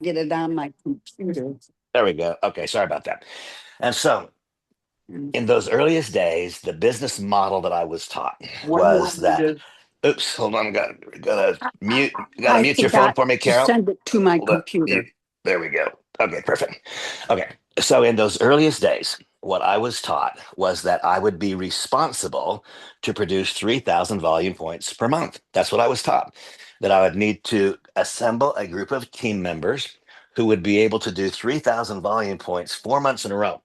Get it on my computer. There we go. Okay, sorry about that. And so, Mm. in those earliest days, the business model that I was taught What do you was want me that. to? Oops, hold on. Gotta I, I mute. Gotta I mute your phone forgot for me, to Carol. send it to my Hold up. Mute. computer. There we go. Okay, perfect. Okay. So in those earliest days, what I was taught was that I would be responsible to produce 3,000 volume points per month. That's what I was taught. That I would need to assemble a group of team members who would be able to do 3,000 volume points 4 months in a row.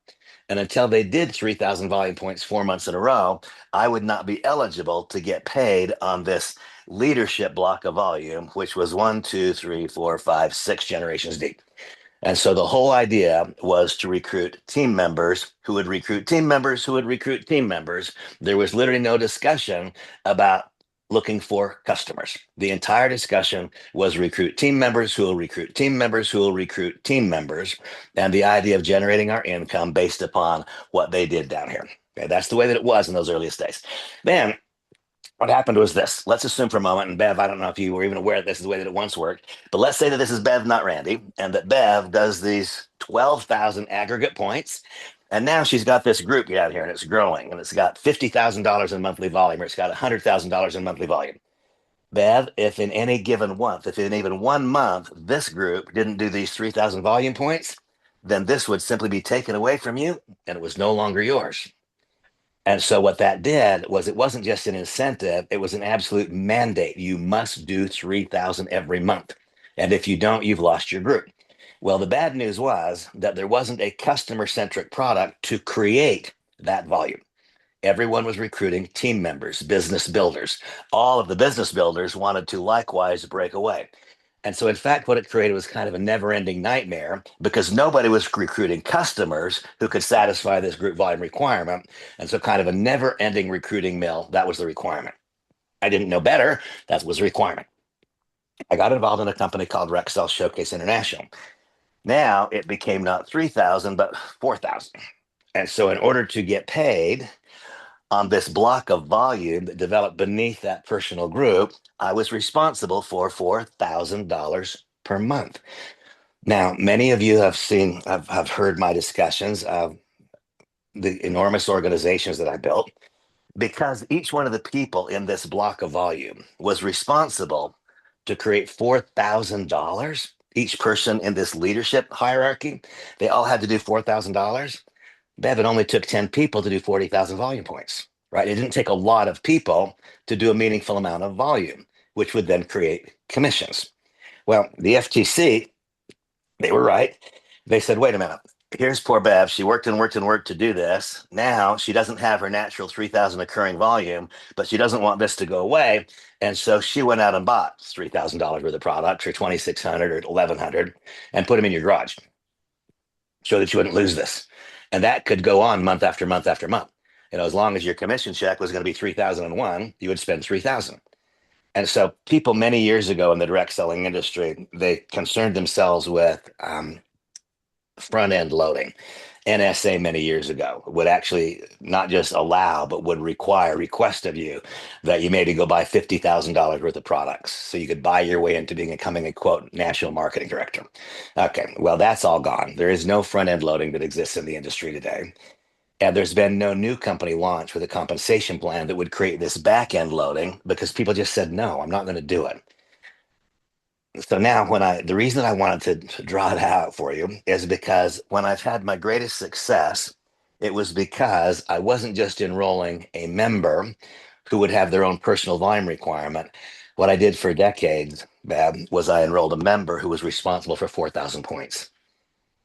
And until they did 3,000 volume points 4 months in a row, I would not be eligible to get paid on this leadership block of volume, which was one, two, three, four, five, six generations deep. And so the whole idea was to recruit team members who would recruit team members who would recruit team members. There was literally no discussion about looking for customers. The entire discussion was recruit team members who will recruit team members who will recruit team members, and the idea of generating our income based upon what they did down here. Okay, that's the way that it was in those earliest days. Then what happened was this. Let's assume for a moment, and Bev, I don't know if you were even aware that this is the way that it once worked, but let's say that this is Bev, not Randy, and that Bev does these 12,000 aggregate points. And now she's got this group out here and it's growing and it's got $50,000 in monthly volume or it's got $100,000 in monthly volume. Bev, if in any given month, if in even 1 month, this group didn't do these 3,000 volume points, then this would simply be taken away from you and it was no longer yours. And so what that did was it wasn't just an incentive, it was an absolute mandate. You must do 3,000 every month. And if you don't, you've lost your group. Well, the bad news was that there wasn't a customer centric product to create that volume. Everyone was recruiting team members, business builders. All of the business builders wanted to likewise break away. And so, in fact, what it created was kind of a never ending nightmare because nobody was recruiting customers who could satisfy this group volume requirement. And so, kind of a never ending recruiting mill. That was the requirement. I didn't know better. That was the requirement. I got involved in a company called Rexel Showcase International. Now it became not 3,000, but 4,000. And so, in order to get paid, on this block of volume that developed beneath that personal group, I was responsible for $4,000 per month. Now, many of you have heard my discussions of the enormous organizations that I built because each one of the people in this block of volume was responsible to create $4,000. Each person in this leadership hierarchy, they all had to do $4,000. Bev, it only took 10 people to do 40,000 volume points, right? It didn't take a lot of people to do a meaningful amount of volume, which would then create commissions. Well, the FTC, they were right. They said, wait a minute. Here's poor Bev. She worked and worked and worked to do this. Now she doesn't have her natural 3,000 occurring volume, but she doesn't want this to go away. And so she went out and bought $3,000 worth of products or 2,600 or 1,100 and put them in your garage so that you wouldn't lose this. And that could go on month after month after month. As long as your commission check was going to be 3,001, you would spend 3,000. And so people many years ago in the direct selling industry, they concerned themselves with front end loading. NSA many years ago would actually not just allow, but would request of you that you maybe go buy $50,000 worth of products so you could buy your way into becoming a quote national marketing director. Okay, well, that's all gone. There is no front end loading that exists in the industry today. And there's been no new company launch with a compensation plan that would create this back end loading because people just said, no, I'm not going to do it. So now the reason I wanted to draw it out for you is because when I've had my greatest success, it was because I wasn't just enrolling a member who would have their own personal volume requirement. What I did for decades, Bab, was I enrolled a member who was responsible for 4,000 points.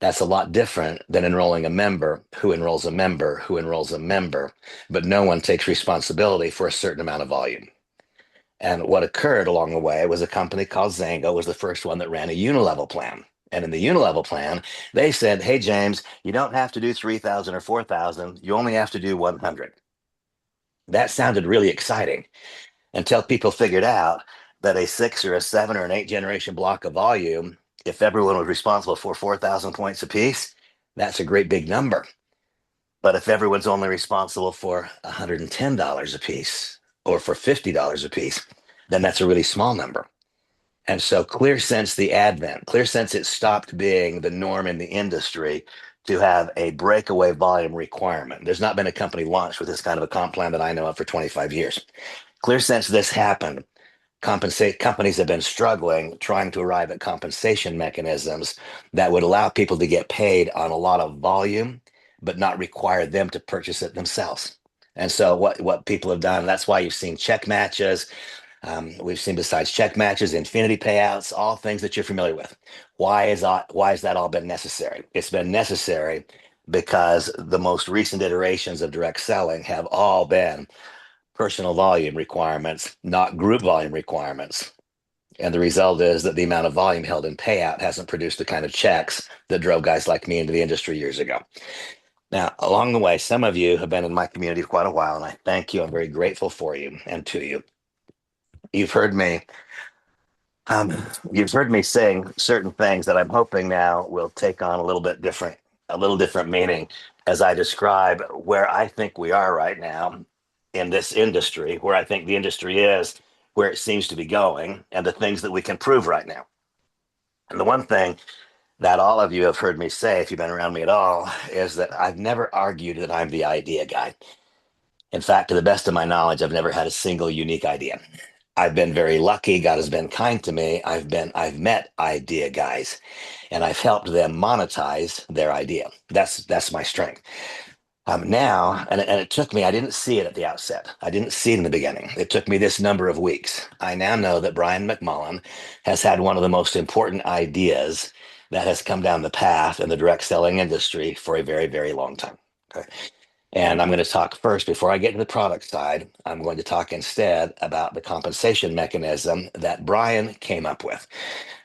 That's a lot different than enrolling a member who enrolls a member who enrolls a member, but no one takes responsibility for a certain amount of volume. And what occurred along the way was a company called Zango was the first one that ran a unilevel plan. And in the unilevel plan, they said, hey, James, you don't have to do 3,000 or 4,000. You only have to do 100. That sounded really exciting until people figured out that a six or a seven or an eight generation block of volume, if everyone was responsible for 4,000 points apiece, that's a great big number. But if everyone's only responsible for $110 a piece or for $50 a piece, then that's a really small number. And so ClearSense it stopped being the norm in the industry to have a breakaway volume requirement. There's not been a company launched with this kind of a comp plan that I know of for 25 years. ClearSense, this happened. Compensate companies have been struggling trying to arrive at compensation mechanisms that would allow people to get paid on a lot of volume, but not require them to purchase it themselves. And so what people have done, that's why you've seen check matches. We've seen besides check matches, infinity payouts, all things that you're familiar with. Why has that all been necessary? It's been necessary because the most recent iterations of direct selling have all been personal volume requirements, not group volume requirements. And the result is that the amount of volume held in payout hasn't produced the kind of checks that drove guys like me into the industry years ago. Now, along the way, some of you have been in my community for quite a while, and I thank you. I'm very grateful for you and to you. You've heard me Um, you've heard me saying certain things that I'm hoping now will take on a little different meaning as I describe where I think we are right now in this industry, where I think the industry is, where it seems to be going, and the things that we can prove right now. And the one thing that all of you have heard me say, if you've been around me at all, is that I've never argued that I'm the idea guy. In fact, to the best of my knowledge, I've never had a single unique idea. I've been very lucky. God has been kind to me. I've met idea guys and I've helped them monetize their idea. That's my strength. Now, and it took me, I didn't see it at the outset. I didn't see it in the beginning. It took me this number of weeks. I now know that Brian McMullen has had one of the most important ideas that has come down the path in the direct selling industry for a very, very long time. Okay. And I'm going to talk first, before I get to the product side, I'm going to talk instead about the compensation mechanism that Brian came up with.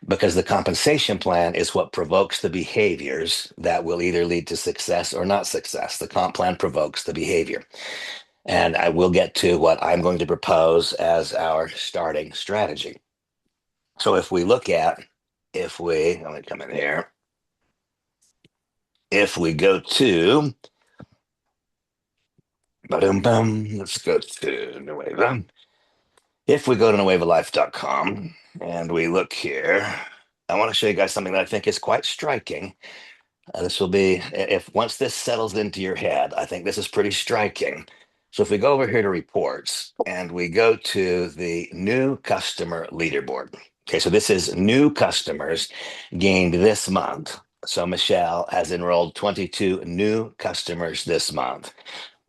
Because the compensation plan is what provokes the behaviors that will either lead to success or not success. The comp plan provokes the behavior. And I will get to what I'm going to propose as our starting strategy. So let me come in here. If we go to, let's go to Nueva. If we go to nuevalife.com and we look here, I want to show you guys something that I think is quite striking. This will be, if once this settles into your head, I think this is pretty striking. So if we go over here to reports and we go to the new customer leaderboard. Okay, so this is new customers gained this month. So Michelle has enrolled 22 new customers this month.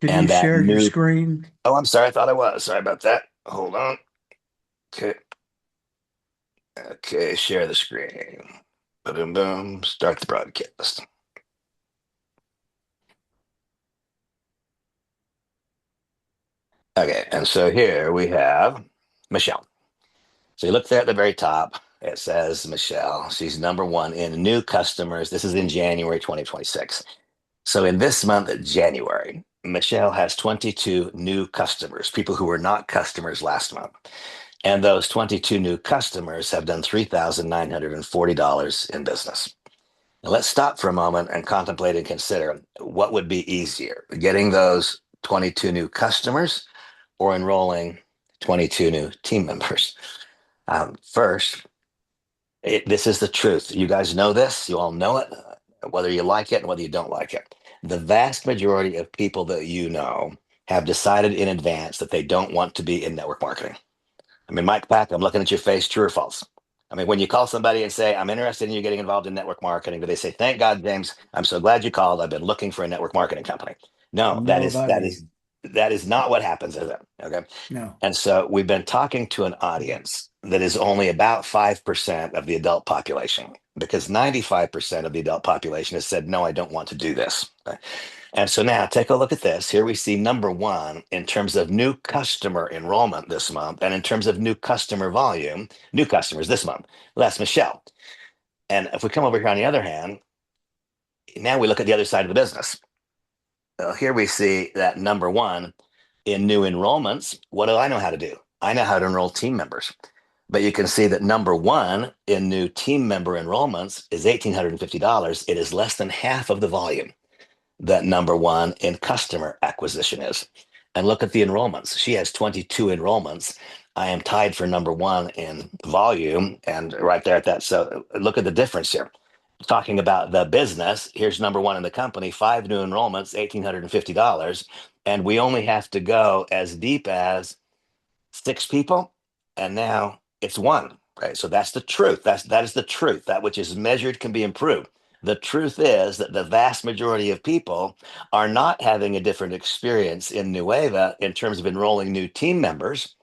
Did you And that share your new, screen? oh, I'm sorry, I thought I was. Sorry about that. Hold on. Okay. Okay, share the screen. Boom, boom. Start the broadcast. Okay, and so here we have Michelle. So you look there at the very top, it says Michelle. She's number one in new customers. This is in January 2026. So in this month, January, Michelle has 22 new customers, people who were not customers last month. And those 22 new customers have done $3,940 in business. Now let's stop for a moment and contemplate and consider what would be easier, getting those 22 new customers or enrolling 22 new team members. First, this is the truth. You guys know this. You all know it, whether you like it and whether you don't like it. The vast majority of people that you know have decided in advance that they don't want to be in network marketing. I mean, Mike Pack, I'm looking at your face, true or false? I mean, when you call somebody and say, I'm interested in you getting involved in network marketing, do they say, thank God, James, I'm so glad you called. I've been looking for a network marketing company. No, Nobody. that is not what happens, is it? Okay. No. And so we've been talking to an audience that is only about 5% of the adult population, because 95% of the adult population has said, no, I don't want to do this. Okay? And so now take a look at this. Here we see number one in terms of new customer enrollment this month, and in terms of new customer volume, new customers this month. Well, that's Michelle. And if we come over here on the other hand, now we look at the other side of the business. Here we see that number one in new enrollments. What do I know how to do? I know how to enroll team members. But you can see that number one in new team member enrollments is $1,850. It is less than half of the volume that number one in customer acquisition is. and look at the enrollments. She has 22 enrollments. I am tied for number one in volume, and right there at that. So look at the difference here. Talking about the business, here's number one in the company, five new enrollments, $1,850. And we only have to go as deep as six people, and now it's one. Right. So that's the truth. That is the truth. That which is measured can be improved. The truth is that the vast majority of people are not having a different experience in Nueva in terms of enrolling new team members.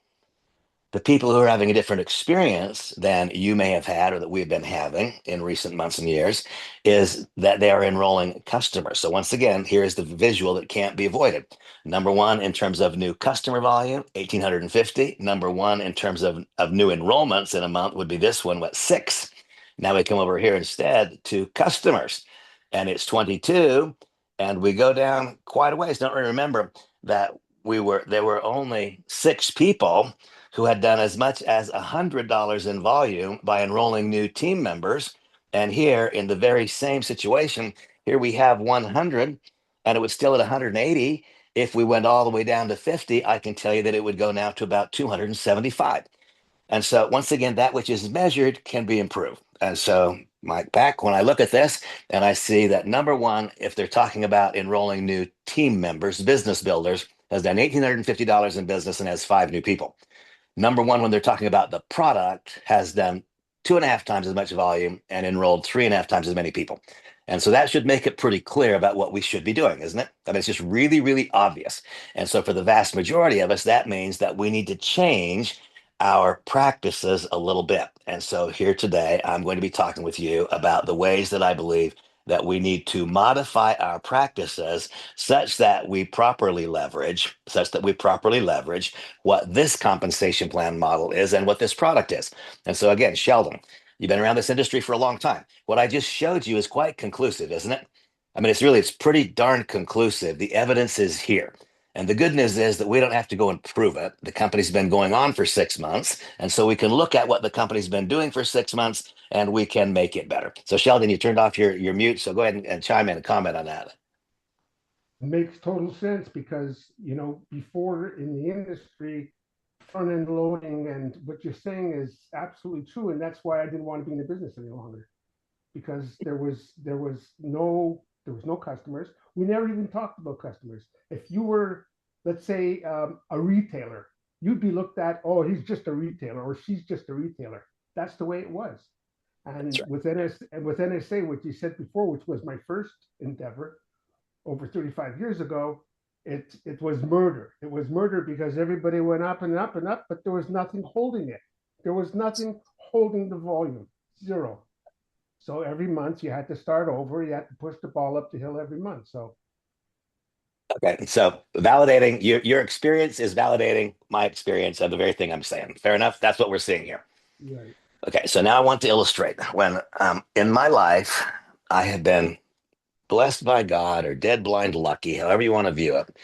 The people who are having a different experience than you may have had or that we've been having in recent months and years is that they are enrolling customers. So once again, here is the visual that can't be avoided. Number one in terms of new customer volume, 1,850. Number one in terms of new enrollments in a month would be this one, what, six. Now we come over here instead to customers, and it's 22, and we go down quite a ways. Don't remember that there were only six people who had done as much as $100 in volume by enrolling new team members. And here, in the very same situation, here we have 100, and it was still at 180. If we went all the way down to 50, I can tell you that it would go now to about 275. And so, once again, that which is measured can be improved. And so, Mike, back when I look at this and I see that number one, if they're talking about enrolling new team members, business builders, has done $1,850 in business and has five new people. Number one, when they're talking about the product, has done two and a half times as much volume and enrolled three and a half times as many people. And so that should make it pretty clear about what we should be doing, isn't it? I mean, it's just really, really obvious. And so for the vast majority of us, that means that we need to change our practices a little bit. And so here today, I'm going to be talking with you about the ways that I believe that we need to modify our practices such that we properly leverage what this compensation plan model is and what this product is. And so again, Sheldon, you've been around this industry for a long time. What I just showed you is quite conclusive, isn't it? I mean, it's pretty darn conclusive. The evidence is here. And the good news is that we don't have to go and prove it. The company's been going on for 6 months. And so we can look at what the company's been doing for 6 months and we can make it better. So, Sheldon, you turned off your mute. So go ahead and chime in and comment on that. Makes total sense because, before in the industry, front end loading and what you're saying is absolutely true. And that's why I didn't want to be in the business any longer, because there was no customers. We never even talked about customers. If you were, let's say, a retailer, you'd be looked at, oh, he's just a retailer or she's just a retailer. That's the way it was. That's And right. with NSA, what you said before, which was my first endeavor over 35 years ago, it was murder. It was murder because everybody went up and up and up, but there was nothing holding it. There was nothing holding the volume. Zero. So every month you had to start over. You had to push the ball up the hill every month. So Okay. So validating your experience is validating my experience of the very thing I'm saying. Fair enough. That's what we're seeing here. right. Okay. So now I want to illustrate when in my life, I have been blessed by God or dead blind lucky, however you want to view it,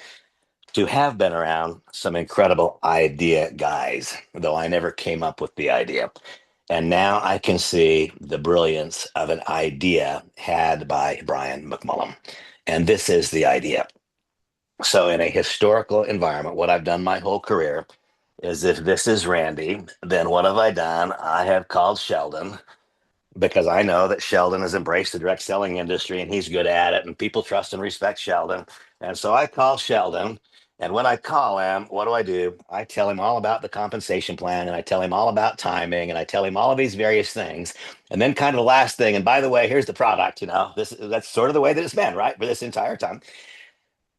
to have been around some incredible idea guys, though I never came up with the idea. And now I can see the brilliance of an idea had by Brian McMullen. And this is the idea. So, in a historical environment, what I've done my whole career is if this is Randy, then what have I done? I have called Sheldon because I know that Sheldon has embraced the direct selling industry and he's good at it, and people trust and respect Sheldon. And so I call Sheldon. And when I call him, what do? I tell him all about the compensation plan and I tell him all about timing and I tell him all of these various things. And then, kind of the last thing, and by the way, here's the product, that's sort of the way that it's been, right? For this entire time.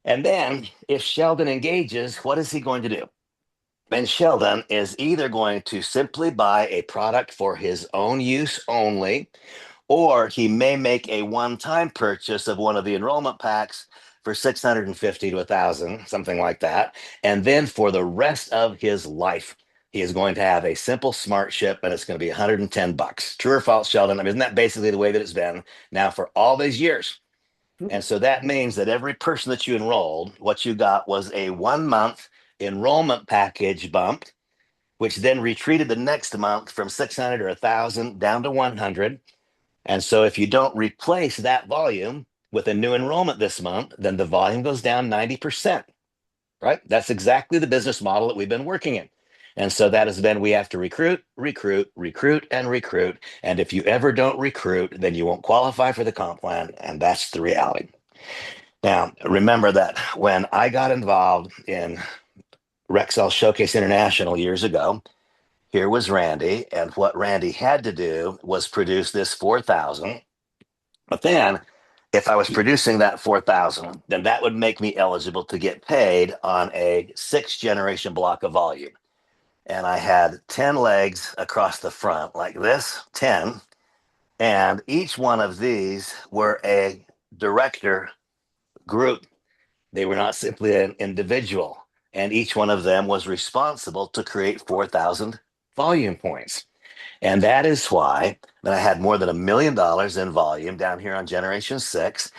And then, if Sheldon engages, what is he going to do? And Sheldon is either going to simply buy a product for his own use only, or he may make a one-time purchase of one of the enrollment packs for 650 to 1,000, something like that. And then for the rest of his life, he is going to have a simple smart ship and it's going to be 110 bucks. True or false, Sheldon? I mean, isn't that basically the way that it's been now for all these years? And so that means that every person that you enrolled, what you got was a 1 month enrollment package bump, which then retreated the next month from 600 or 1,000 down to 100. And so if you don't replace that volume with a new enrollment this month, then the volume goes down 90%. right? That's exactly the business model that we've been working in. And so that has been, we have to recruit, recruit, recruit, and recruit. And if you ever don't recruit, then you won't qualify for the comp plan. And that's the reality. Now, remember that when I got involved in Rexel Showcase International years ago, here was Randy. And what Randy had to do was produce this 4,000. But then if I was producing that 4,000, then that would make me eligible to get paid on a 6th-generation block of volume. And I had 10 legs across the front like this, 10. And each one of these were a director group. They were not simply an individual. And each one of them was responsible to create 4,000 volume points. And that is why that I had more than $1 million in volume down here on Generation 6.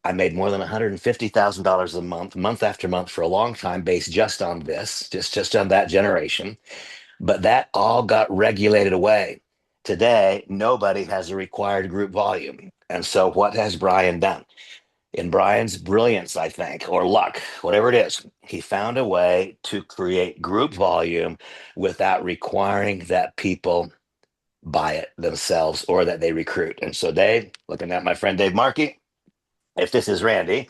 I made more than $150,000 a month, month after month for a long time, based just on this, just on that generation. But that all got regulated away. Today, nobody has a required group volume. And so what has Brian done? In Brian's brilliance, I think, or luck, whatever it is, he found a way to create group volume without requiring that people buy it themselves or that they recruit. And so Dave, looking at my friend Dave Markey, if this is Randy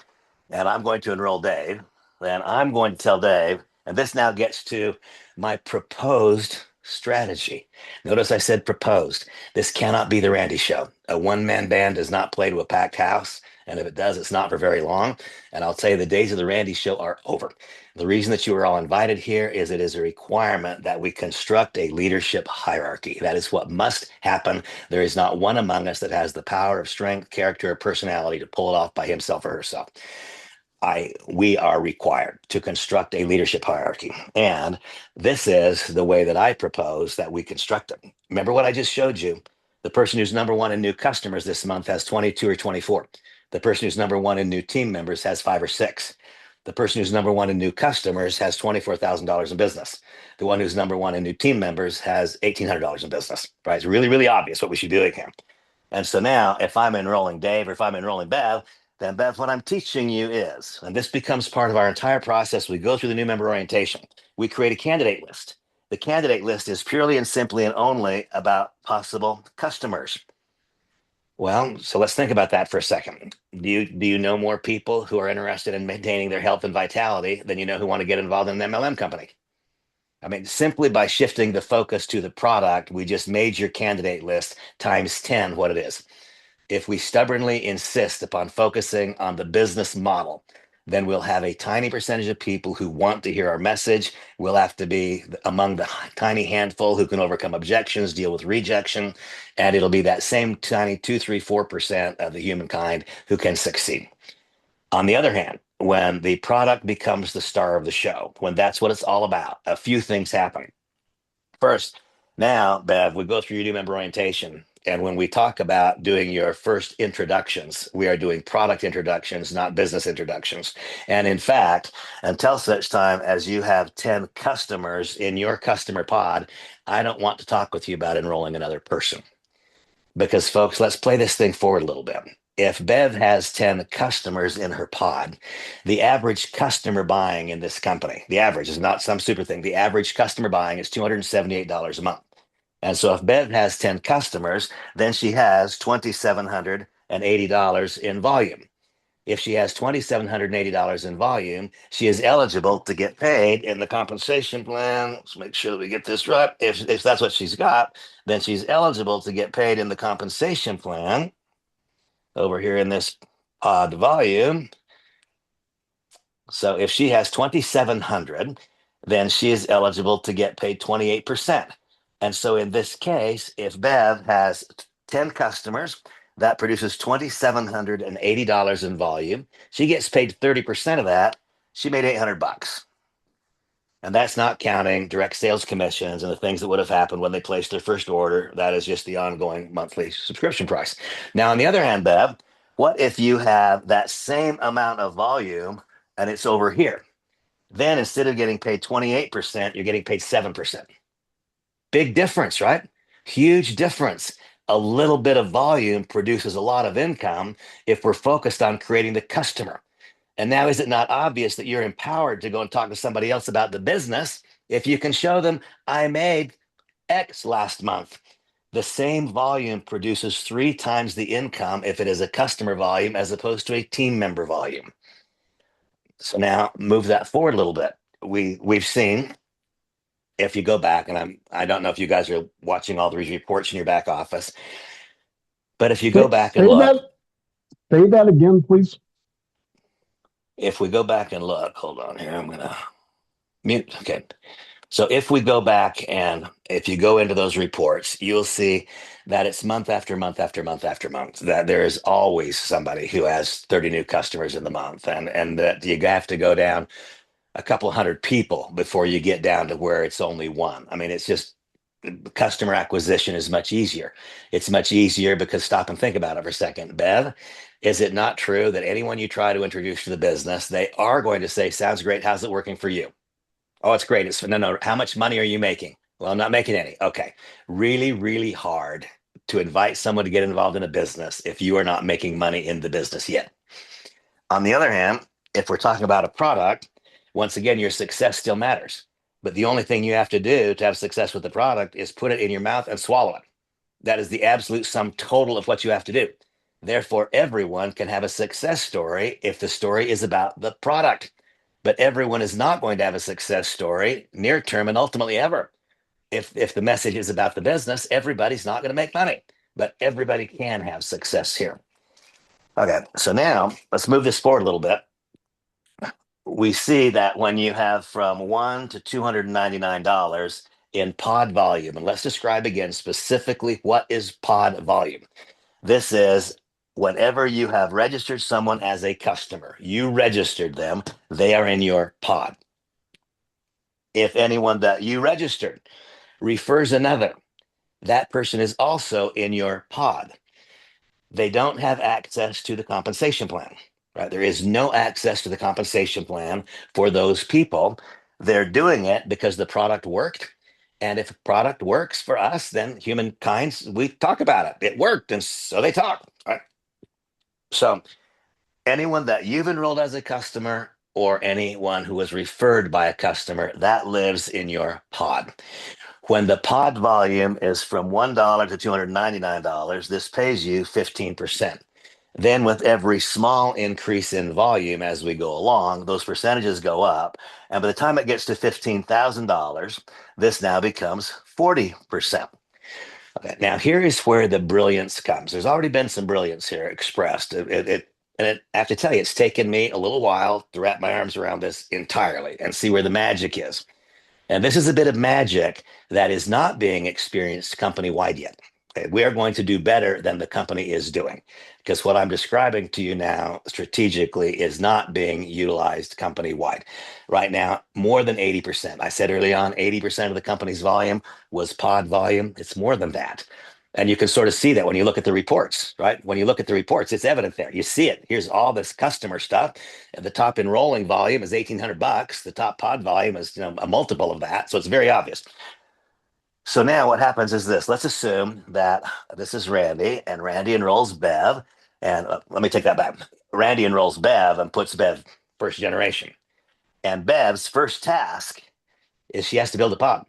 and I'm going to enroll Dave, then I'm going to tell Dave, and this now gets to my proposed strategy. Notice I said proposed. This cannot be the Randy show. A one-man band does not play to a packed house. And if it does, it's not for very long. And I'll tell you, the days of the Randy show are over. The reason that you are all invited here is it is a requirement that we construct a leadership hierarchy. That is what must happen. There is not one among us that has the power of strength, character, or personality to pull it off by himself or herself. We are required to construct a leadership hierarchy. And this is the way that I propose that we construct it. Remember what I just showed you? The person who's number one in new customers this month has 22 or 24. The person who's number one in new team members has 5 or 6. The person who's number one in new customers has $24,000 in business. The one who's number one in new team members has $1,800 in business, right? It's really, really obvious what we should be doing here. And so now if I'm enrolling Dave or if I'm enrolling Bev, then Bev, what I'm teaching you is, and this becomes part of our entire process, we go through the new member orientation. We create a candidate list. The candidate list is purely and simply and only about possible customers. Well, so let's think about that for a second. Do you know more people who are interested in maintaining their health and vitality than you know who want to get involved in an MLM company? I mean, simply by shifting the focus to the product, we just made your candidate list times 10 what it is. If we stubbornly insist upon focusing on the business model, then we'll have a tiny percentage of people who want to hear our message. We'll have to be among the tiny handful who can overcome objections, deal with rejection, and it'll be that same tiny 2, 3, 4% of the humankind who can succeed. On the other hand, when the product becomes the star of the show, when that's what it's all about, a few things happen. First, now, Bev, we go through your new member orientation. And when we talk about doing your first introductions, we are doing product introductions, not business introductions. And in fact, until such time as you have 10 customers in your customer pod, I don't want to talk with you about enrolling another person. Because, folks, let's play this thing forward a little bit. If Bev has 10 customers in her pod, the average customer buying in this company, the average is not some super thing, the average customer buying is $278 a month. And so if Bev has 10 customers, then she has $2,780 in volume. If she has $2,780 in volume, she is eligible to get paid in the compensation plan. Let's make sure that we get this right. If that's what she's got, then she's eligible to get paid in the compensation plan over here in this pod volume. So if she has 2,700, then she is eligible to get paid 28%. And so in this case, if Bev has 10 customers, that produces $2,780 in volume. She gets paid 30% of that. She made 800 bucks. And that's not counting direct sales commissions and the things that would have happened when they placed their first order. That is just the ongoing monthly subscription price. Now, on the other hand, Bev, what if you have that same amount of volume and it's over here? Then instead of getting paid 28%, you're getting paid 7%. Big difference, right? Huge difference. A little bit of volume produces a lot of income if we're focused on creating the customer. And now, is it not obvious that you're empowered to go and talk to somebody else about the business if you can show them, I made X last month? The same volume produces 3 times the income if it is a customer volume as opposed to a team member volume. So now move that forward a little bit. We've seen, if you go back, and I don't know if you guys are watching all these reports in your back office, but if you go back and look, Say that again, please. if we go back and look, hold on here, I'm gonna mute. Okay. So if we go back and if you go into those reports, you'll see that it's month after month after month after month that there is always somebody who has 30 new customers in the month, and that you have to go down a couple hundred people before you get down to where it's only one. I mean, it's just customer acquisition is much easier. It's much easier because stop and think about it for a second. Bev, is it not true that anyone you try to introduce to the business, they are going to say, sounds great. How's it working for you? Oh, it's great. It's no. How much money are you making? Well, I'm not making any. Okay. Really, really hard to invite someone to get involved in a business if you are not making money in the business yet. On the other hand, if we're talking about a product, once again, your success still matters. But the only thing you have to do to have success with the product is put it in your mouth and swallow it. That is the absolute sum total of what you have to do. Therefore, everyone can have a success story if the story is about the product. But everyone is not going to have a success story near term and ultimately ever. If the message is about the business, everybody's not going to make money, but everybody can have success here. Okay, so now let's move this forward a little bit. We see that when you have from $1 to $299 in pod volume, and let's describe again specifically what is pod volume. This is whenever you have registered someone as a customer, you registered them, they are in your pod. If anyone that you registered refers another, that person is also in your pod. They don't have access to the compensation plan, right? There is no access to the compensation plan for those people. They're doing it because the product worked. And if a product works for us, then humankind, we talk about it. It worked. And so they talk, right? So anyone that you've enrolled as a customer or anyone who was referred by a customer, that lives in your pod. When the pod volume is from $1 to $299, this pays you 15%. Then, with every small increase in volume as we go along, those percentages go up. And by the time it gets to $15,000, this now becomes 40%. Okay, now here is where the brilliance comes. There's already been some brilliance here expressed. I have to tell you, it's taken me a little while to wrap my arms around this entirely and see where the magic is. And this is a bit of magic that is not being experienced company wide yet. Okay, we are going to do better than the company is doing because what I'm describing to you now strategically is not being utilized company wide. Right now, more than 80%. I said early on, 80% of the company's volume was pod volume. It's more than that. And you can sort of see that when you look at the reports, right? When you look at the reports, it's evident there. You see it. Here's all this customer stuff. And the top enrolling volume is $1,800. The top pod volume is, a multiple of that. So it's very obvious. So now what happens is this. Let's assume that this is Randy, and Randy enrolls Bev. And let me take that back. Randy enrolls Bev and puts Bev first generation. And Bev's first task is she has to build a pod.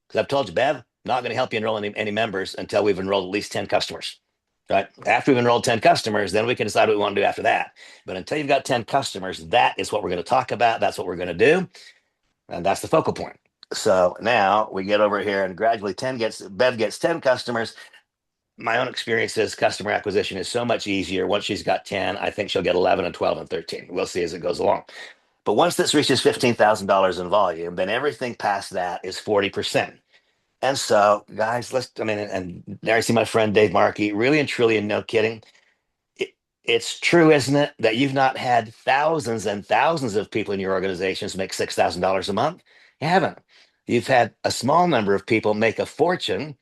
Because I've told you, Bev, not going to help you enroll any members until we've enrolled at least 10 customers. Right? After we've enrolled 10 customers, then we can decide what we want to do after that. But until you've got 10 customers, that is what we're going to talk about. That's what we're going to do. And that's the focal point. So now we get over here and gradually Bev gets 10 customers. My own experience is customer acquisition is so much easier. Once she's got 10, I think she'll get 11 and 12 and 13. We'll see as it goes along. But once this reaches $15,000 in volume, then everything past that is 40%. And so, guys, and there I see my friend Dave Markey, really and truly, and no kidding. It's true, isn't it, that you've not had thousands and thousands of people in your organizations make $6,000 a month? You haven't. You've had a small number of people make a fortune.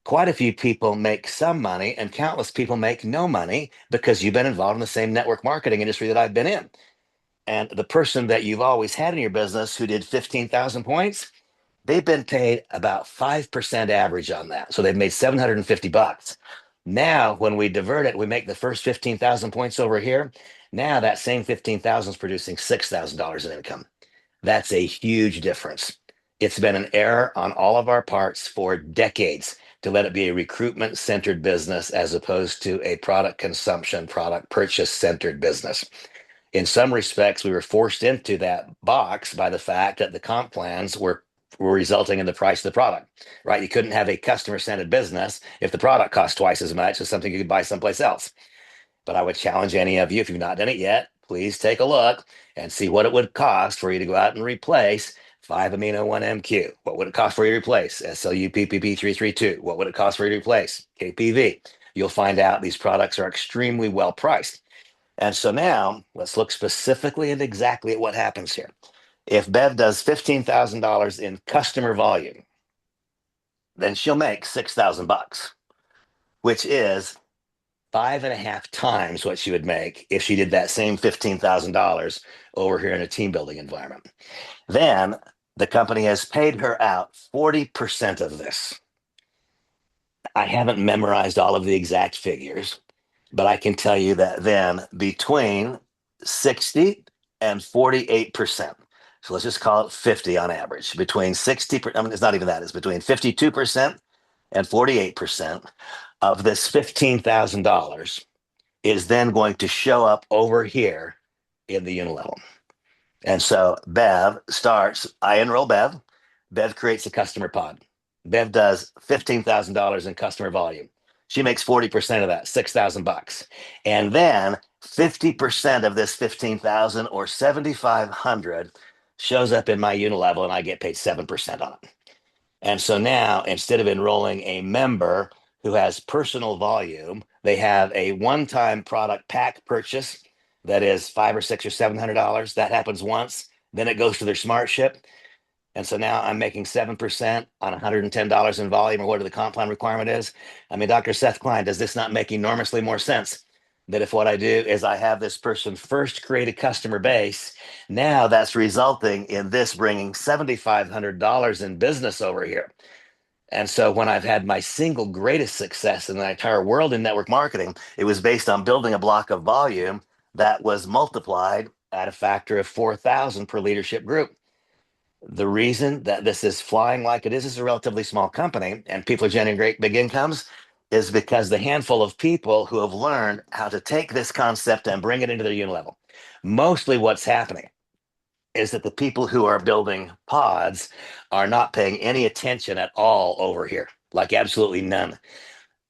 Quite a few people make some money, and countless people make no money because you've been involved in the same network marketing industry that I've been in. And the person that you've always had in your business who did 15,000 points, they've been paid about 5% average on that. So they've made $750. Now, when we divert it, we make the first 15,000 points over here. Now that same 15,000 is producing $6,000 in income. That's a huge difference. It's been an error on all of our parts for decades to let it be a recruitment centered business as opposed to a product consumption, product purchase centered business. In some respects, we were forced into that box by the fact that the comp plans were resulting in the price of the product, right? You couldn't have a customer centered business if the product cost twice as much as something you could buy someplace else. But I would challenge any of you, if you've not done it yet, please take a look and see what it would cost for you to go out and replace 5-amino 1-MQ. What would it cost for you to replace SLU-PPP-332? What would it cost for you to replace KPV? You'll find out these products are extremely well priced. And so now let's look specifically and exactly at what happens here. If Bev does $15,000 in customer volume, then she'll make 6,000 bucks, which is 5.5 times what she would make if she did that same $15,000 over here in a team building environment. Then the company has paid her out 40% of this. I haven't memorized all of the exact figures, but I can tell you that then between 60 and 48%. So let's just call it 50 on average. Between 60, I mean, it's not even that, it's between 52% and 48% of this $15,000 is then going to show up over here in the unilevel. And so Bev starts, I enroll Bev. Bev creates a customer pod. Bev does $15,000 in customer volume. She makes 40% of that, 6,000 bucks. And then 50% of this 15,000 or 7,500 shows up in my unilevel and I get paid 7% on it. And so now instead of enrolling a member who has personal volume, they have a one-time product pack purchase that is $500 or $600 or $700. That happens once. Then it goes to their smart ship. And so now I'm making 7% on $110 in volume, or whatever the comp plan requirement is. I mean, Dr. Seth Klein, does this not make enormously more sense? That if what I do is I have this person first create a customer base, now that's resulting in this bringing $7,500 in business over here. And so when I've had my single greatest success in the entire world in network marketing, it was based on building a block of volume that was multiplied at a factor of 4,000 per leadership group. The reason that this is flying like it is a relatively small company and people are generating great big incomes is because the handful of people who have learned how to take this concept and bring it into their unit level. Mostly what's happening is that the people who are building pods are not paying any attention at all over here, like absolutely none.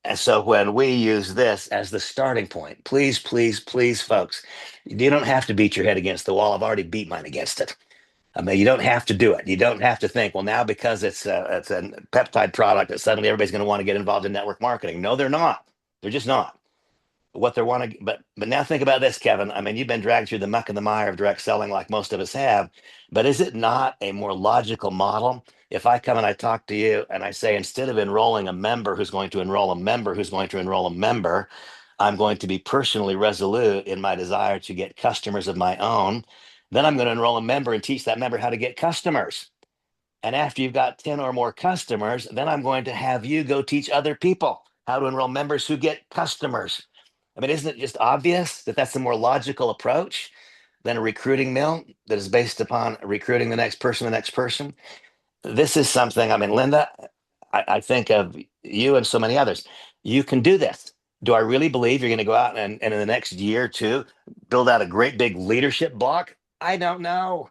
And so when we use this as the starting point, please, please, please, folks, you don't have to beat your head against the wall. I've already beat mine against it. I mean, you don't have to do it. You don't have to think, well, now because it's a peptide product that suddenly everybody's going to want to get involved in network marketing. No, they're not. They're just not. What they're wanting, but now think about this, Kevin. I mean, you've been dragged through the muck and the mire of direct selling like most of us have, but is it not a more logical model? If I come and I talk to you and I say, instead of enrolling a member who's going to enroll a member who's going to enroll a member, I'm going to be personally resolute in my desire to get customers of my own. Then I'm going to enroll a member and teach that member how to get customers. And after you've got 10 or more customers, then I'm going to have you go teach other people how to enroll members who get customers. I mean, isn't it just obvious that that's a more logical approach than a recruiting mill that is based upon recruiting the next person, the next person? This is something, I mean, Linda, I think of you and so many others. You can do this. Do I really believe you're going to go out and in the next year or two build out a great big leadership block? I don't know.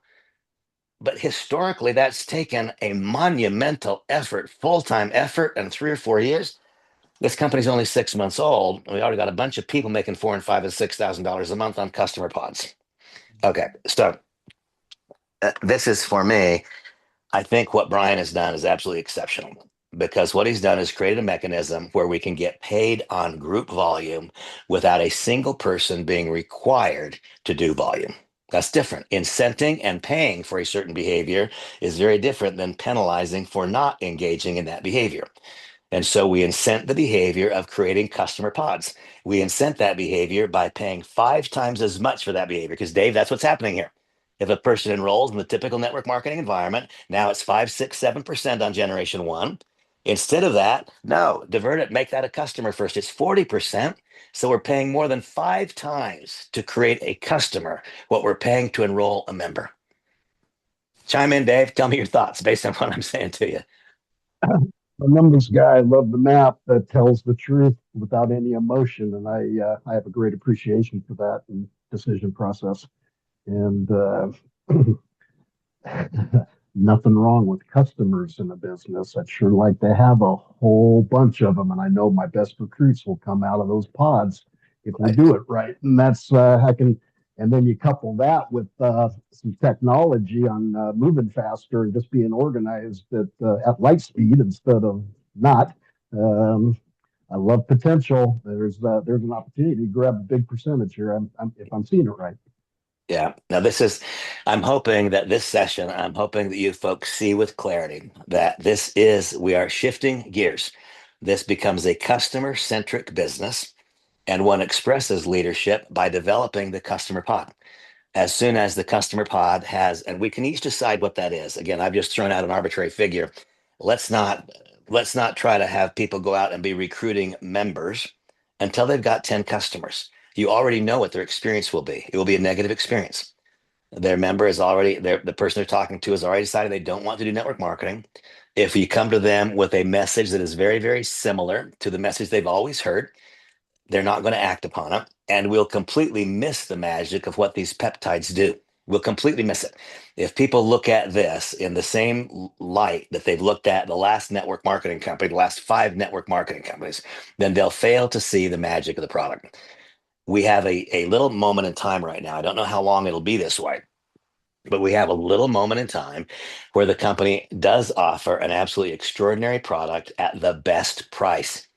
But historically, that's taken a monumental effort, full-time effort, and 3 or 4 years. This company's only 6 months old. We already got a bunch of people making $4,000 and $5,000 and $6,000 a month on customer pods. Okay, so this is for me. I think what Brian has done is absolutely exceptional because what he's done is created a mechanism where we can get paid on group volume without a single person being required to do volume. That's different. Incenting and paying for a certain behavior is very different than penalizing for not engaging in that behavior. And so we incent the behavior of creating customer pods. We incent that behavior by paying 5 times as much for that behavior. Because Dave, that's what's happening here. If a person enrolls in the typical network marketing environment, now it's 5, 6, 7% on generation 1. Instead of that, no, divert it, make that a customer first. It's 40%. So we're paying more than 5 times to create a customer what we're paying to enroll a member. Chime in, Dave. Tell me your thoughts based on what I'm saying to you. A numbers guy, I love the math that tells the truth without any emotion, and I have a great appreciation for that and decision process. And nothing wrong with customers in a business. I'd sure like to have a whole bunch of them, and I know my best recruits will come out of those pods if we Right. do it right. And that's I can, and then you couple that with some technology on moving faster and just being organized at light speed instead of not. Um, I love potential. There's an opportunity to grab a big percentage here. If I'm seeing it right. Yeah. Now, I'm hoping that this session, I'm hoping that you folks see with clarity that we are shifting gears. This becomes a customer centric business, and one expresses leadership by developing the customer pod. As soon as the customer pod has, and we can each decide what that is. Again, I've just thrown out an arbitrary figure. Let's not let's not try to have people go out and be recruiting members until they've got 10 customers. You already know what their experience will be. It will be a negative experience. Their member is already the person they're talking to has already decided they don't want to do network marketing. If you come to them with a message that is very, very similar to the message they've always heard, they're not going to act upon it. And we'll completely miss the magic of what these peptides do. We'll completely miss it. If people look at this in the same light that they've looked at the last network marketing company, the last 5 network marketing companies, then they'll fail to see the magic of the product. We have a little moment in time right now. I don't know how long it'll be this way, but we have a little moment in time where the company does offer an absolutely extraordinary product at the best price.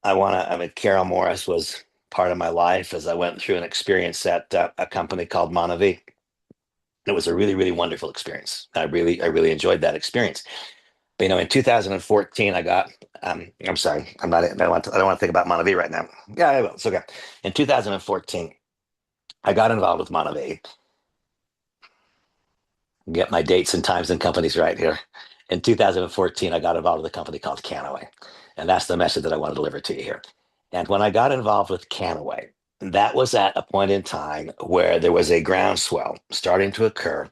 I mean, Carol Morris was part of my life as I went through an experience at a company called Monavi. It was a really, really wonderful experience. I really enjoyed that experience. But in 2014, I'm sorry, I don't want to think about Monavi right now. Yeah, I will. It's okay. In 2014, I got involved with Monavi. Get my dates and times and companies right here. In 2014, I got involved with a company called Canaway. And that's the message that I want to deliver to you here. And when I got involved with Canaway, that was at a point in time where there was a groundswell starting to occur,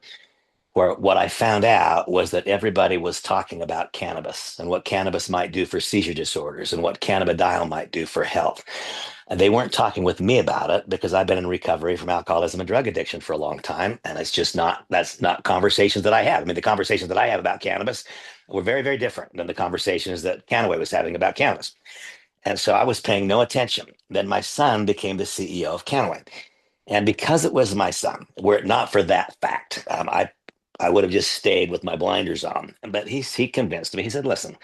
where what I found out was that everybody was talking about cannabis and what cannabis might do for seizure disorders and what cannabidiol might do for health. And they weren't talking with me about it because I've been in recovery from alcoholism and drug addiction for a long time. And that's not conversations that I have. I mean, the conversations that I have about cannabis were very, very different than the conversations that Canaway was having about cannabis. And so I was paying no attention. Then my son became the CEO of Canaway. And because it was my son, were it not for that fact, I would have just stayed with my blinders on. But he convinced me. He said, "Listen,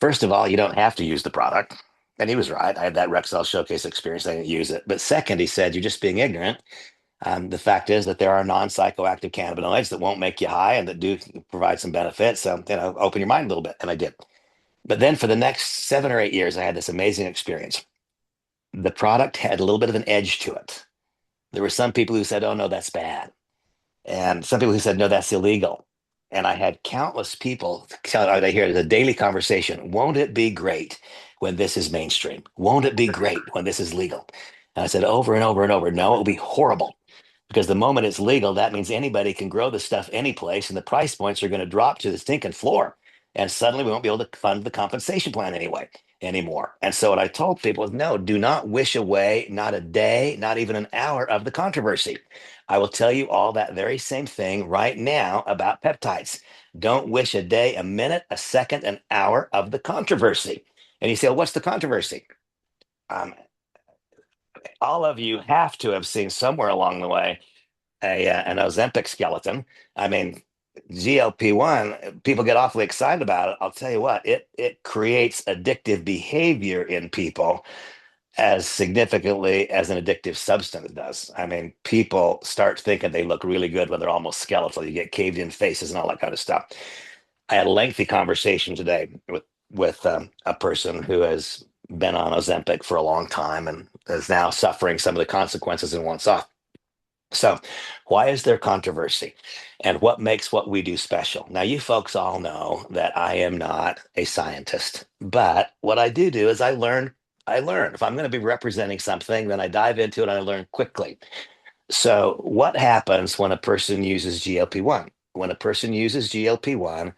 first of all, you don't have to use the product." And he was right. I had that Rexall showcase experience. I didn't use it. But second, he said, "You're just being ignorant. The fact is that there are non-psychoactive cannabinoids that won't make you high and that do provide some benefits. So, open your mind a little bit." And I did. But then for the next 7 or 8 years, I had this amazing experience. The product had a little bit of an edge to it. There were some people who said, "Oh, no, that's bad." And some people who said, "No, that's illegal." And I had countless people tell I hear the daily conversation, "Won't it be great when this is mainstream? Won't it be great when this is legal?" And I said over and over and over, "No, it'll be horrible." Because the moment it's legal, that means anybody can grow the stuff any place, and the price points are going to drop to the stinking floor. And suddenly we won't be able to fund the compensation plan anymore. And so what I told people is no, do not wish away, not a day, not even an hour of the controversy. I will tell you all that very same thing right now about peptides. Don't wish a day, a minute, a second, an hour of the controversy. And you say, well, what's the controversy? Um, all of you have to have seen somewhere along the way an Ozempic skeleton. I mean, GLP-1, people get awfully excited about it. I'll tell you what, it creates addictive behavior in people as significantly as an addictive substance does. I mean, people start thinking they look really good when they're almost skeletal. You get caved in faces and all that kind of stuff. I had a lengthy conversation today with a person who has been on Ozempic for a long time and is now suffering some of the consequences and wants off. So, why is there controversy? And what makes what we do special? Now, you folks all know that I am not a scientist, but what I do is I learn. I learn. If I'm going to be representing something, then I dive into it and I learn quickly. So, what happens when a person uses GLP-1? When a person uses GLP-1,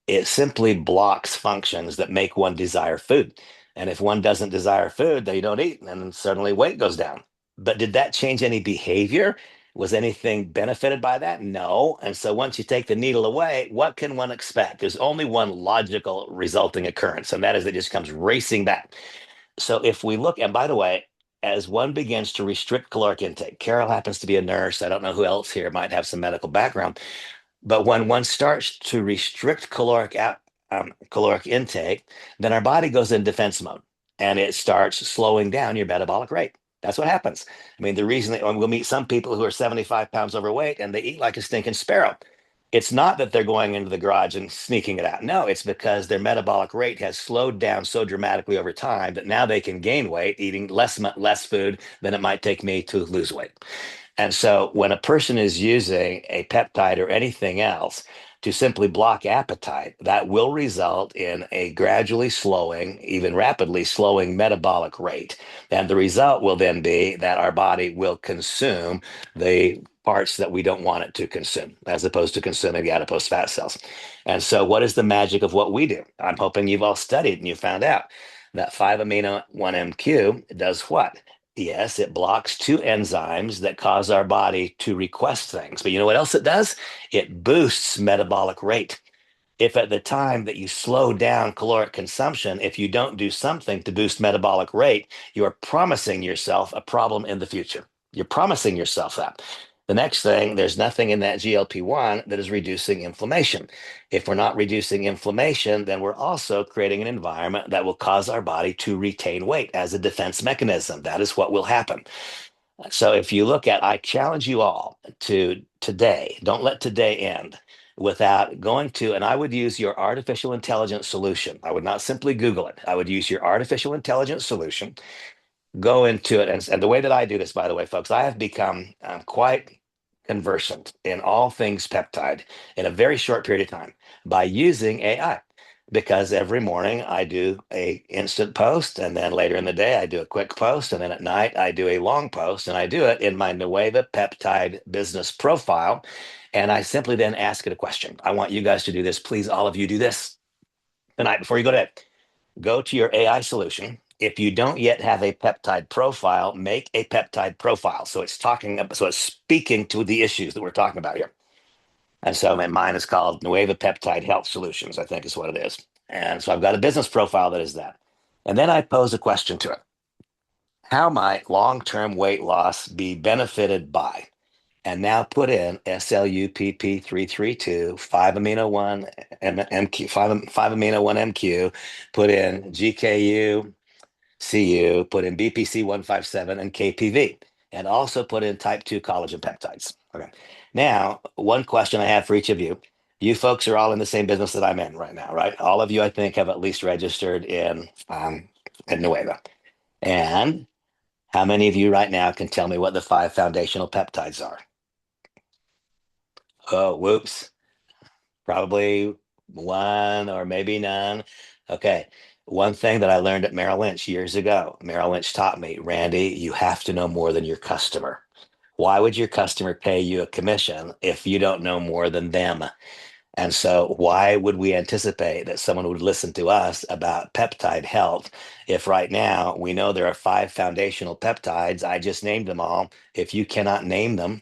it simply blocks functions that make one desire food. And if one doesn't desire food, they don't eat, and then suddenly weight goes down. But did that change any behavior? Was anything benefited by that? No. And so once you take the needle away, what can one expect? There's only one logical resulting occurrence, and that is it just comes racing back. So if we look, and by the way, as one begins to restrict caloric intake, Carol happens to be a nurse. I don't know who else here might have some medical background, but when one starts to restrict caloric intake, then our body goes in defense mode and it starts slowing down your metabolic rate. That's what happens. I mean, the reason that we'll meet some people who are 75 pounds overweight and they eat like a stinking sparrow. It's not that they're going into the garage and sneaking it out. No, it's because their metabolic rate has slowed down so dramatically over time that now they can gain weight eating less food than it might take me to lose weight. And so when a person is using a peptide or anything else to simply block appetite, that will result in a gradually slowing, even rapidly slowing metabolic rate. And the result will then be that our body will consume the parts that we don't want it to consume, as opposed to consuming the adipose fat cells. And so, what is the magic of what we do? I'm hoping you've all studied and you found out that 5 amino 1-MQ does what? Yes, it blocks two enzymes that cause our body to request things. But you know what else it does? It boosts metabolic rate. If at the time that you slow down caloric consumption, if you don't do something to boost metabolic rate, you are promising yourself a problem in the future. You're promising yourself that. The next thing, there's nothing in that GLP-1 that is reducing inflammation. If we're not reducing inflammation, then we're also creating an environment that will cause our body to retain weight as a defense mechanism. That is what will happen. So if you look at, I challenge you all to today, don't let today end without going to, and I would use your artificial intelligence solution. I would not simply Google it. I would use your artificial intelligence solution, go into it. And the way that I do this, by the way, folks, I have become quite conversant in all things peptide in a very short period of time by using AI. Because every morning I do a instant post, and then later in the day I do a quick post, and then at night I do a long post, and I do it in my Nueva peptide business profile. And I simply then ask it a question. I want you guys to do this. Please, all of you do this tonight before you go to bed. Go to your AI solution. If you don't yet have a peptide profile, make a peptide profile. So it's speaking to the issues that we're talking about here. And so mine is called Nueva Peptide Health Solutions, I think is what it is. And so I've got a business profile that is that. And then I pose a question to it. How might long-term weight loss be benefited by? And now put in SLUPP332, 5 amino 1 MQ, 5 amino 1 MQ, put in GKU, CU, put in BPC 157 and KPV, and also put in type 2 collagen peptides. Okay. Now, one question I have for each of you. You folks are all in the same business that I'm in right now, right? All of you, I think, have at least registered in Nueva. And how many of you right now can tell me what the 5 foundational peptides are? Oh, whoops. Probably one or maybe none. Okay. One thing that I learned at Merrill Lynch years ago, Merrill Lynch taught me, Randy, you have to know more than your customer. Why would your customer pay you a commission if you don't know more than them? And so, why would we anticipate that someone would listen to us about peptide health if right now we know there are 5 foundational peptides? I just named them all. If you cannot name them,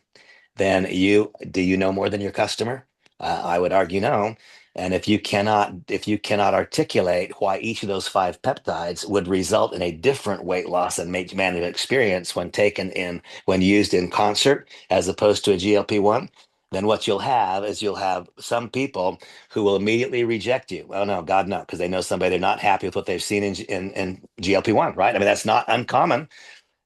then do you know more than your customer? I would argue no. And if you cannot articulate why each of those 5 peptides would result in a different weight loss and weight management experience when used in concert as opposed to a GLP-1, then what you'll have some people who will immediately reject you. Oh no, God no, because they know somebody they're not happy with what they've seen in GLP-1, right? I mean, that's not uncommon.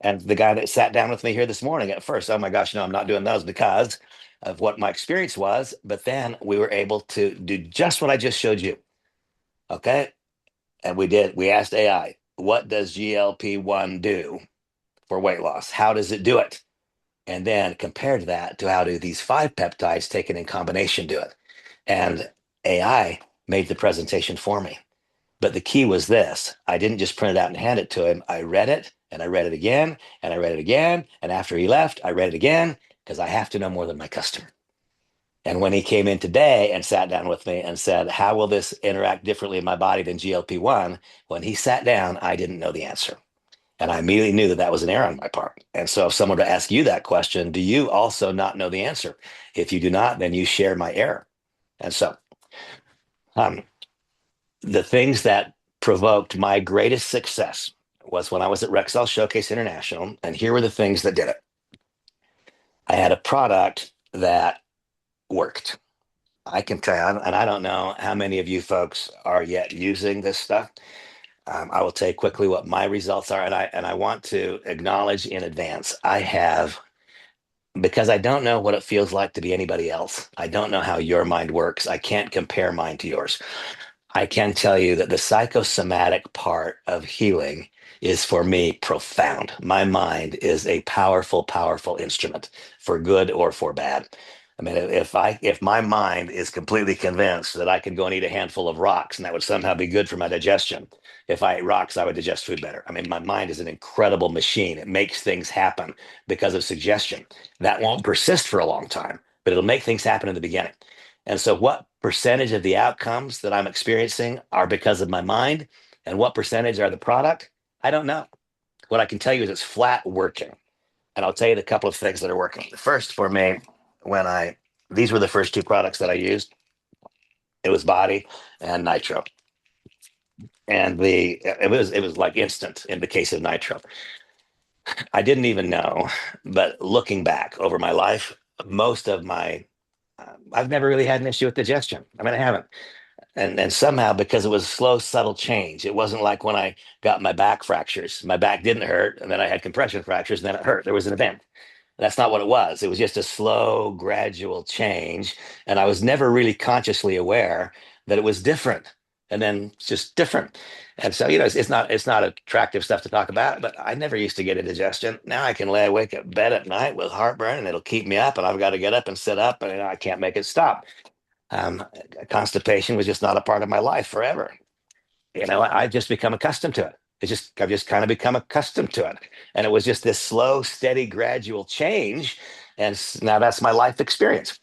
And the guy that sat down with me here this morning at first, oh my gosh, no, I'm not doing those because of what my experience was. But then we were able to do just what I just showed you. Okay. And we did. We asked AI, what does GLP-1 do for weight loss? How does it do it? And then compare that to how do these 5 peptides taken in combination do it. And AI made the presentation for me. But the key was this: I didn't just print it out and hand it to him. I read it and I read it again and I read it again. And after he left, I read it again because I have to know more than my customer. And when he came in today and sat down with me and said, how will this interact differently in my body than GLP-1? When he sat down, I didn't know the answer. And I immediately knew that that was an error on my part. And so if someone were to ask you that question, do you also not know the answer? If you do not, then you share my error. And so um, the things that provoked my greatest success was when I was at Rexall Showcase International. And here were the things that did it. I had a product that worked. I can tell you, and I don't know how many of you folks are yet using this stuff. I will tell you quickly what my results are, and I want to acknowledge in advance. I have, because I don't know what it feels like to be anybody else. I don't know how your mind works. I can't compare mine to yours. I can tell you that the psychosomatic part of healing is for me profound. My mind is a powerful, powerful instrument for good or for bad. I mean, if my mind is completely convinced that I could go and eat a handful of rocks and that would somehow be good for my digestion, if I ate rocks, I would digest food better. I mean, my mind is an incredible machine. It makes things happen because of suggestion. That won't persist for a long time, but it'll make things happen in the beginning. And so, what percentage of the outcomes that I'm experiencing are because of my mind, and what percentage are the product? I don't know. What I can tell you is it's flat working. And I'll tell you the couple of things that are working. The first for me, these were the first 2 products that I used. It was Body and Nitro. And it was like instant in the case of Nitro. I didn't even know, but looking back over my life, most of my I've never really had an issue with digestion. I mean, I haven't. And somehow, because it was slow, subtle change, it wasn't like when I got my back fractures. My back didn't hurt, and then I had compression fractures, and then it hurt. There was an event. That's not what it was. It was just a slow, gradual change, and I was never really consciously aware that it was different. And then it's just different. And so, it's not attractive stuff to talk about, but I never used to get indigestion. Now I can lay awake at bed at night with heartburn, and it'll keep me up, and I've got to get up and sit up, and I can't make it stop. Um, Constipation was just not a part of my life forever. I've just become accustomed to it. I've just kind of become accustomed to it. And it was just this slow, steady, gradual change. And now that's my life experience.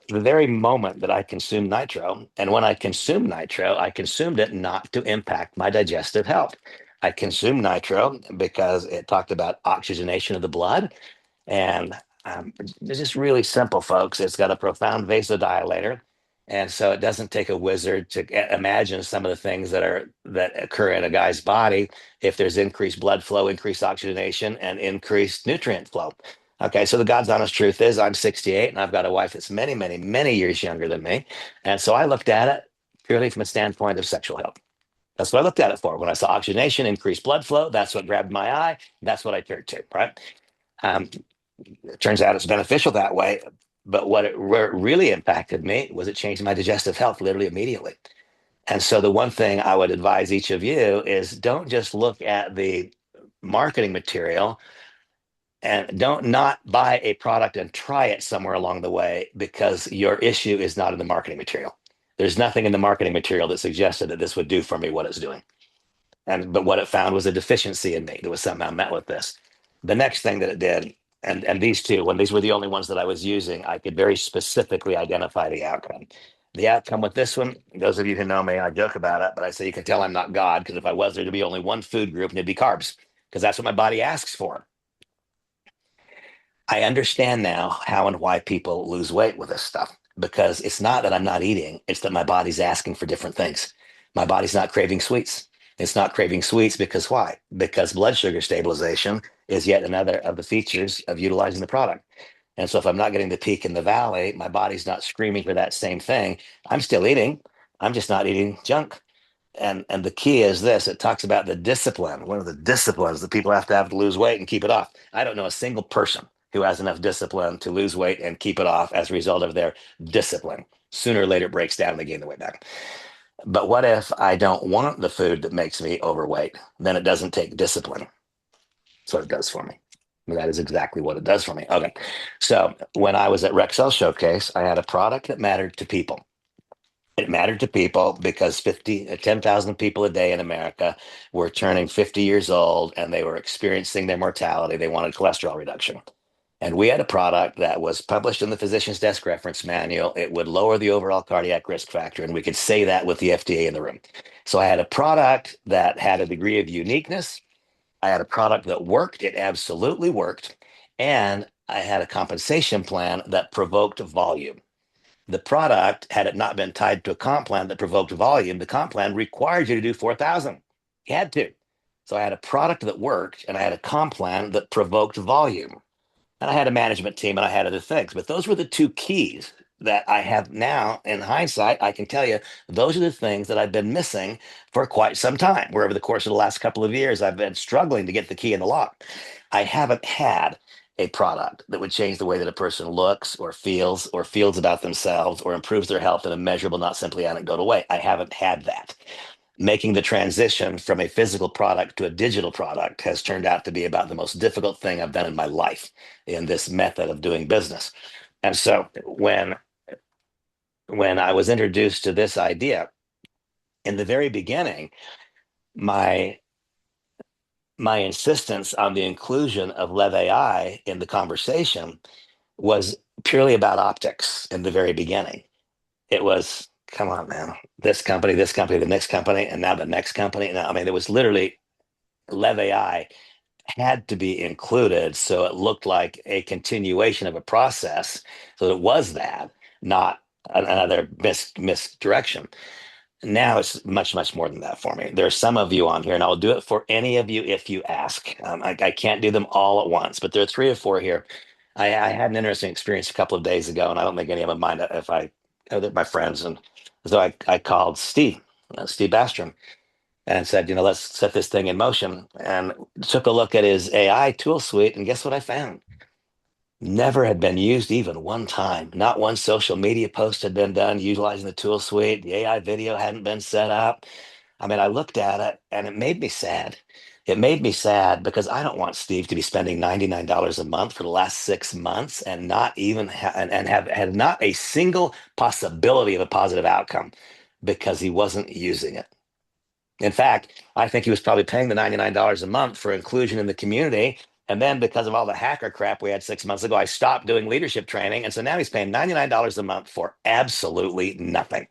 The very moment that I consumed Nitro, and when I consumed Nitro, I consumed it not to impact my digestive health. I consumed Nitro because it talked about oxygenation of the blood. And it's just really simple, folks. It's got a profound vasodilator. And so it doesn't take a wizard to imagine some of the things that occur in a guy's body if there's increased blood flow, increased oxygenation, and increased nutrient flow. Okay, so the God's honest truth is I'm 68 and I've got a wife that's many, many, many years younger than me. And so I looked at it purely from a standpoint of sexual health. That's what I looked at it for. When I saw oxygenation, increased blood flow, that's what grabbed my eye. That's what I turned to, right? Um, it turns out it's beneficial that way. But where it really impacted me was it changed my digestive health literally immediately. And so the one thing I would advise each of you is don't just look at the marketing material and don't not buy a product and try it somewhere along the way because your issue is not in the marketing material. There's nothing in the marketing material that suggested that this would do for me what it's doing. But what it found was a deficiency in me that was somehow met with this. The next thing that it did, and these two, when these were the only ones that I was using, I could very specifically identify the outcome. The outcome with this one, those of you who know me, I joke about it, but I say you can tell I'm not God, because if I was, there'd be only one food group and it'd be carbs, because that's what my body asks for. I understand now how and why people lose weight with this stuff, because it's not that I'm not eating, it's that my body's asking for different things. My body's not craving sweets. It's not craving sweets because why? Because blood sugar stabilization is yet another of the features of utilizing the product. And so if I'm not getting the peak in the valley, my body's not screaming for that same thing. I'm still eating. I'm just not eating junk. And the key is this: it talks about the discipline, one of the disciplines that people have to lose weight and keep it off. I don't know a single person who has enough discipline to lose weight and keep it off as a result of their discipline. Sooner or later it breaks down and they gain the weight back. But what if I don't want the food that makes me overweight? Then it doesn't take discipline. That's what it does for me. That is exactly what it does for me. Okay. So when I was at Rexel Showcase, I had a product that mattered to people. It mattered to people because 10,000 people a day in America were turning 50 years old and they were experiencing their mortality. They wanted cholesterol reduction. And we had a product that was published in the physician's desk reference manual. It would lower the overall cardiac risk factor. And we could say that with the FDA in the room. So I had a product that had a degree of uniqueness. I had a product that worked. It absolutely worked. And I had a compensation plan that provoked volume. The product, had it not been tied to a comp plan that provoked volume, the comp plan required you to do 4,000. You had to. So I had a product that worked and I had a comp plan that provoked volume. And I had a management team and I had other things. But those were the two keys that I have now. In hindsight, I can tell you those are the things that I've been missing for quite some time. Where over the course of the last couple of years, I've been struggling to get the key in the lock. I haven't had a product that would change the way that a person looks or feels about themselves or improves their health in a measurable, not simply anecdotal way. I haven't had that. Making the transition from a physical product to a digital product has turned out to be about the most difficult thing I've done in my life in this method of doing business. And so when I was introduced to this idea in the very beginning, my my insistence on the inclusion of Lev AI in the conversation was purely about optics in the very beginning. It was, come on, man, this company, the next company, and now the next company. Now, I mean, it was literally Lev AI had to be included so it looked like a continuation of a process. So it was that, not another misdirection. Now it's much, much more than that for me. There are some of you on here, and I'll do it for any of you if you ask. I can't do them all at once, but there are three or four here. I had an interesting experience a couple of days ago, and I don't think any of them mind if they're my friends. And so I called Steve Bastrom, and said, let's set this thing in motion. And took a look at his AI tool suite, and guess what I found? Never had been used even one time. Not one social media post had been done utilizing the tool suite. The AI video hadn't been set up. I mean, I looked at it and it made me sad. It made me sad because I don't want Steve to be spending $99 a month for the last 6 months and not even and have had not a single possibility of a positive outcome because he wasn't using it. In fact, I think he was probably paying the $99 a month for inclusion in the community. And then because of all the hacker crap we had 6 months ago, I stopped doing leadership training. And so now he's paying $99 a month for absolutely nothing.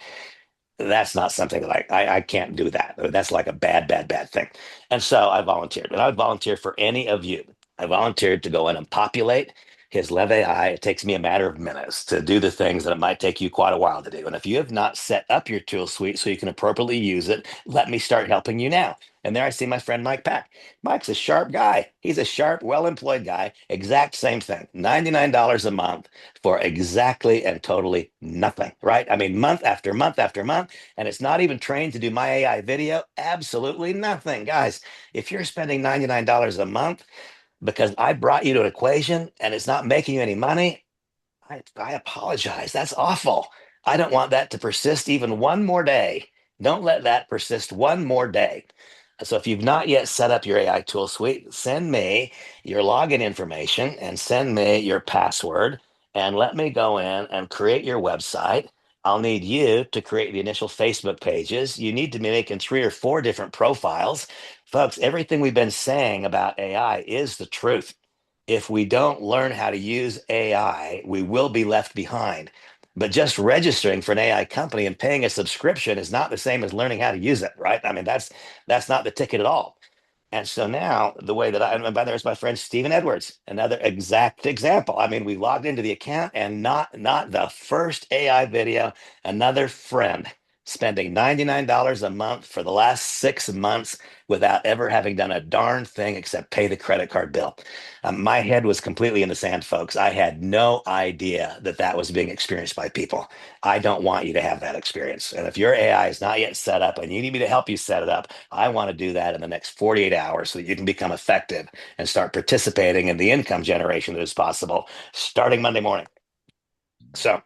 That's not something that I can't do that. That's like a bad thing. And so I volunteered. And I would volunteer for any of you. I volunteered to go in and populate his Lev AI. It takes me a matter of minutes to do the things that it might take you quite a while to do. And if you have not set up your tool suite so you can appropriately use it, let me start helping you now. And there I see my friend Mike Pack. Mike's a sharp guy. He's a sharp, well-employed guy. Exact same thing. $99 a month for exactly and totally nothing, right? I mean, month after month after month, and it's not even trained to do my AI video. Absolutely nothing. Guys, if you're spending $99 a month because I brought you to an equation and it's not making you any money, I apologize. That's awful. I don't want that to persist even one more day. Don't let that persist one more day. So if you've not yet set up your AI tool suite, send me your login information and send me your password and let me go in and create your website. I'll need you to create the initial Facebook pages. You need to be making 3 or 4 different profiles. Folks, everything we've been saying about AI is the truth. If we don't learn how to use AI, we will be left behind. But just registering for an AI company and paying a subscription is not the same as learning how to use it, right? I mean, that's not the ticket at all. And so now the way that and by there's my friend Stephen Edwards, another exact example. I mean, we logged into the account and not the first AI video, another friend spending $99 a month for the last 6 months without ever having done a darn thing except pay the credit card bill. My head was completely in the sand, folks. I had no idea that that was being experienced by people. I don't want you to have that experience. And if your AI is not yet set up and you need me to help you set it up, I want to do that in the next 48 hours so that you can become effective and start participating in the income generation that is possible starting Monday morning. So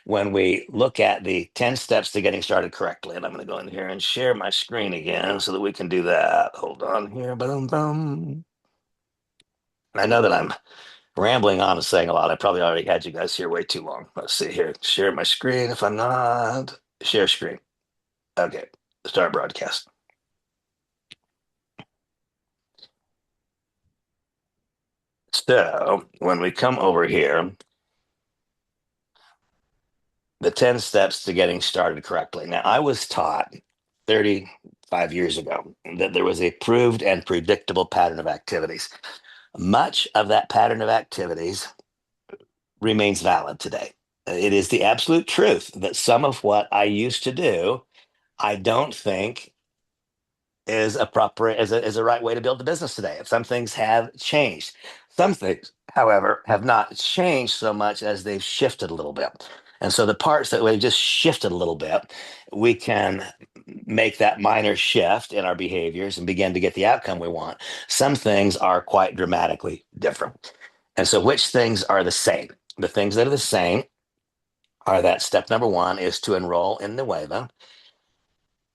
when we look at the 10 steps to getting started correctly, and I'm going to go in here and share my screen again so that we can do that. Hold on here. Boom, boom. I know that I'm rambling on and saying a lot. I probably already had you guys here way too long. Let's see here. Share my screen. If I'm not, share screen. Okay, start broadcast. So when we come over here, the 10 steps to getting started correctly. Now, I was taught 35 years ago that there was a proved and predictable pattern of activities. Much of that pattern of activities remains valid today. It is the absolute truth that some of what I used to do, I don't think is a proper is a right way to build a business today. Some things have changed. Some things, however, have not changed so much as they've shifted a little bit. And so the parts that we've just shifted a little bit, we can make that minor shift in our behaviors and begin to get the outcome we want. Some things are quite dramatically different. And so which things are the same? The things that are the same are that step number one is to enroll in Nueva.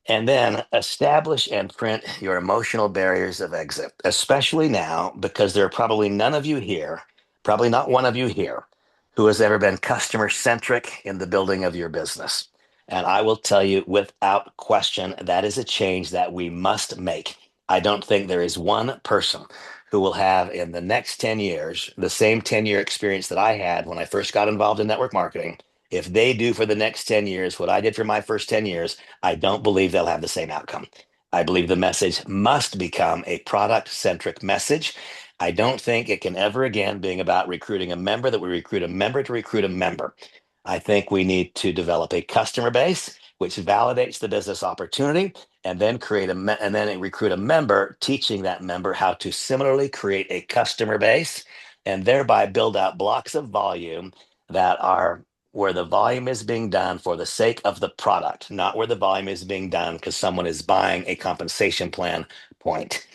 And then establish and print your emotional barriers of exit, especially now, because there are probably none of you here, probably not one of you here, who has ever been customer centric in the building of your business. And I will tell you without question, that is a change that we must make. I don't think there is one person who will have in the next 10 years the same 10-year experience that I had when I first got involved in network marketing. If they do for the next 10 years what I did for my first 10 years, I don't believe they'll have the same outcome. I believe the message must become a product centric message. I don't think it can ever again being about recruiting a member that we recruit a member to recruit a member. I think we need to develop a customer base which validates the business opportunity and then and then recruit a member, teaching that member how to similarly create a customer base and thereby build out blocks of volume that are where the volume is being done for the sake of the product, not where the volume is being done because someone is buying a compensation plan point.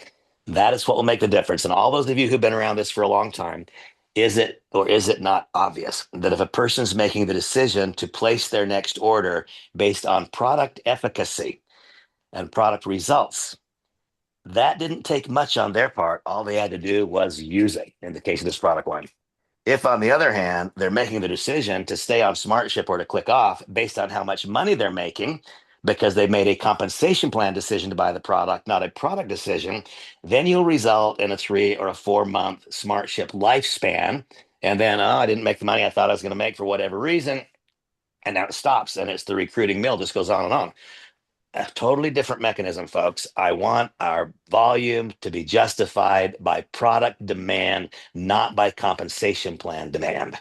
That is what will make the difference. And all those of you who've been around this for a long time, is it or is it not obvious that if a person's making the decision to place their next order based on product efficacy and product results, that didn't take much on their part. All they had to do was use it in the case of this product line. If, on the other hand, they're making the decision to stay on SmartShip or to click off based on how much money they're making because they made a compensation plan decision to buy the product, not a product decision, then you'll result in a 3 or 4 month SmartShip lifespan. And then, oh, I didn't make the money I thought I was going to make for whatever reason. And now it stops and it's the recruiting mill, just goes on and on. A totally different mechanism, folks. I want our volume to be justified by product demand, not by compensation plan demand.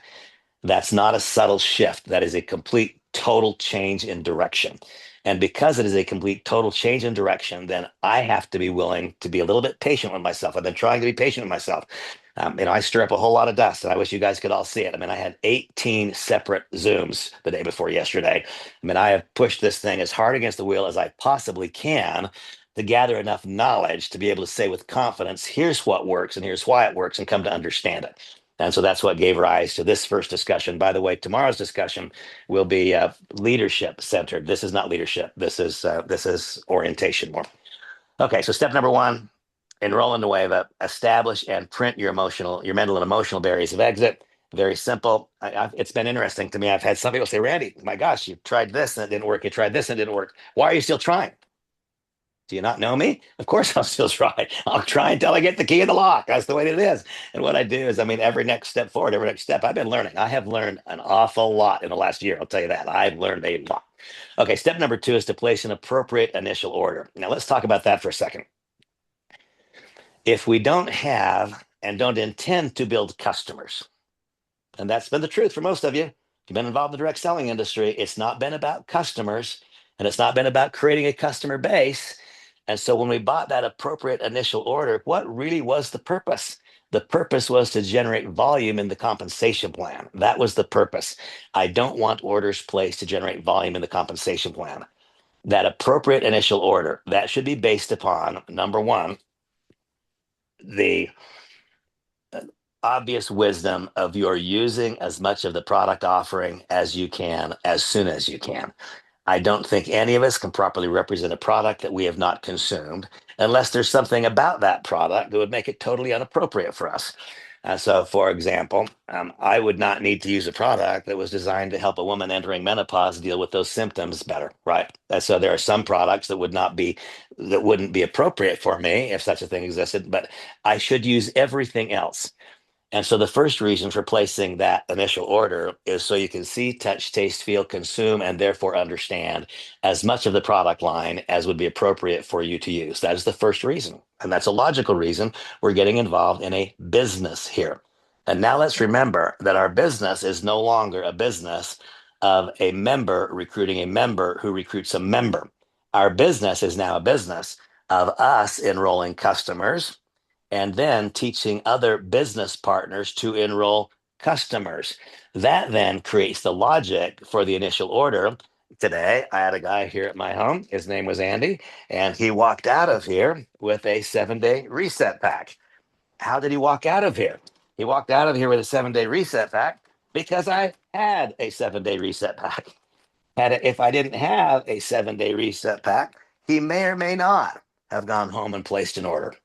That's not a subtle shift. That is a complete total change in direction. And because it is a complete total change in direction, then I have to be willing to be a little bit patient with myself. I've been trying to be patient with myself. I stir up a whole lot of dust, and I wish you guys could all see it. I mean, I had 18 separate Zooms the day before yesterday. I mean, I have pushed this thing as hard against the wheel as I possibly can to gather enough knowledge to be able to say with confidence, here's what works and here's why it works, and come to understand it. And so that's what gave rise to this first discussion. By the way, tomorrow's discussion will be leadership centered. This is not leadership. This is orientation more. Okay, so step number one, enroll in Nueva, establish and print your mental and emotional barriers of exit. Very simple. It's been interesting to me. I've had some people say, Randy, my gosh, you tried this and it didn't work. You tried this and it didn't work. Why are you still trying? Do you not know me? Of course I'll still try. I'll try until I get the key in the lock. That's the way it is. And what I do is, I mean, every next step forward, every next step, I've been learning. I have learned an awful lot in the last year. I'll tell you that. I've learned a lot. Okay, step number two is to place an appropriate initial order. Now let's talk about that for a second. If we don't have and don't intend to build customers, and that's been the truth for most of you, if you've been involved in the direct selling industry, it's not been about customers and it's not been about creating a customer base. And so when we bought that appropriate initial order, what really was the purpose? The purpose was to generate volume in the compensation plan. That was the purpose. I don't want orders placed to generate volume in the compensation plan. That appropriate initial order, that should be based upon, number one, the obvious wisdom of your using as much of the product offering as you can, as soon as you can. I don't think any of us can properly represent a product that we have not consumed unless there's something about that product that would make it totally inappropriate for us. So, for example, I would not need to use a product that was designed to help a woman entering menopause deal with those symptoms better, right? So there are some products that wouldn't be appropriate for me if such a thing existed, but I should use everything else. And so the first reason for placing that initial order is so you can see, touch, taste, feel, consume, and therefore understand as much of the product line as would be appropriate for you to use. That is the first reason. And that's a logical reason we're getting involved in a business here. And now let's remember that our business is no longer a business of a member recruiting a member who recruits a member. Our business is now a business of us enrolling customers and then teaching other business partners to enroll customers. That then creates the logic for the initial order. Today, I had a guy here at my home. His name was Andy, and he walked out of here with a 7-day reset pack. How did he walk out of here? He walked out of here with a 7-day reset pack because I had a 7-day reset pack. If I didn't have a 7-day reset pack, he may or may not have gone home and placed an order.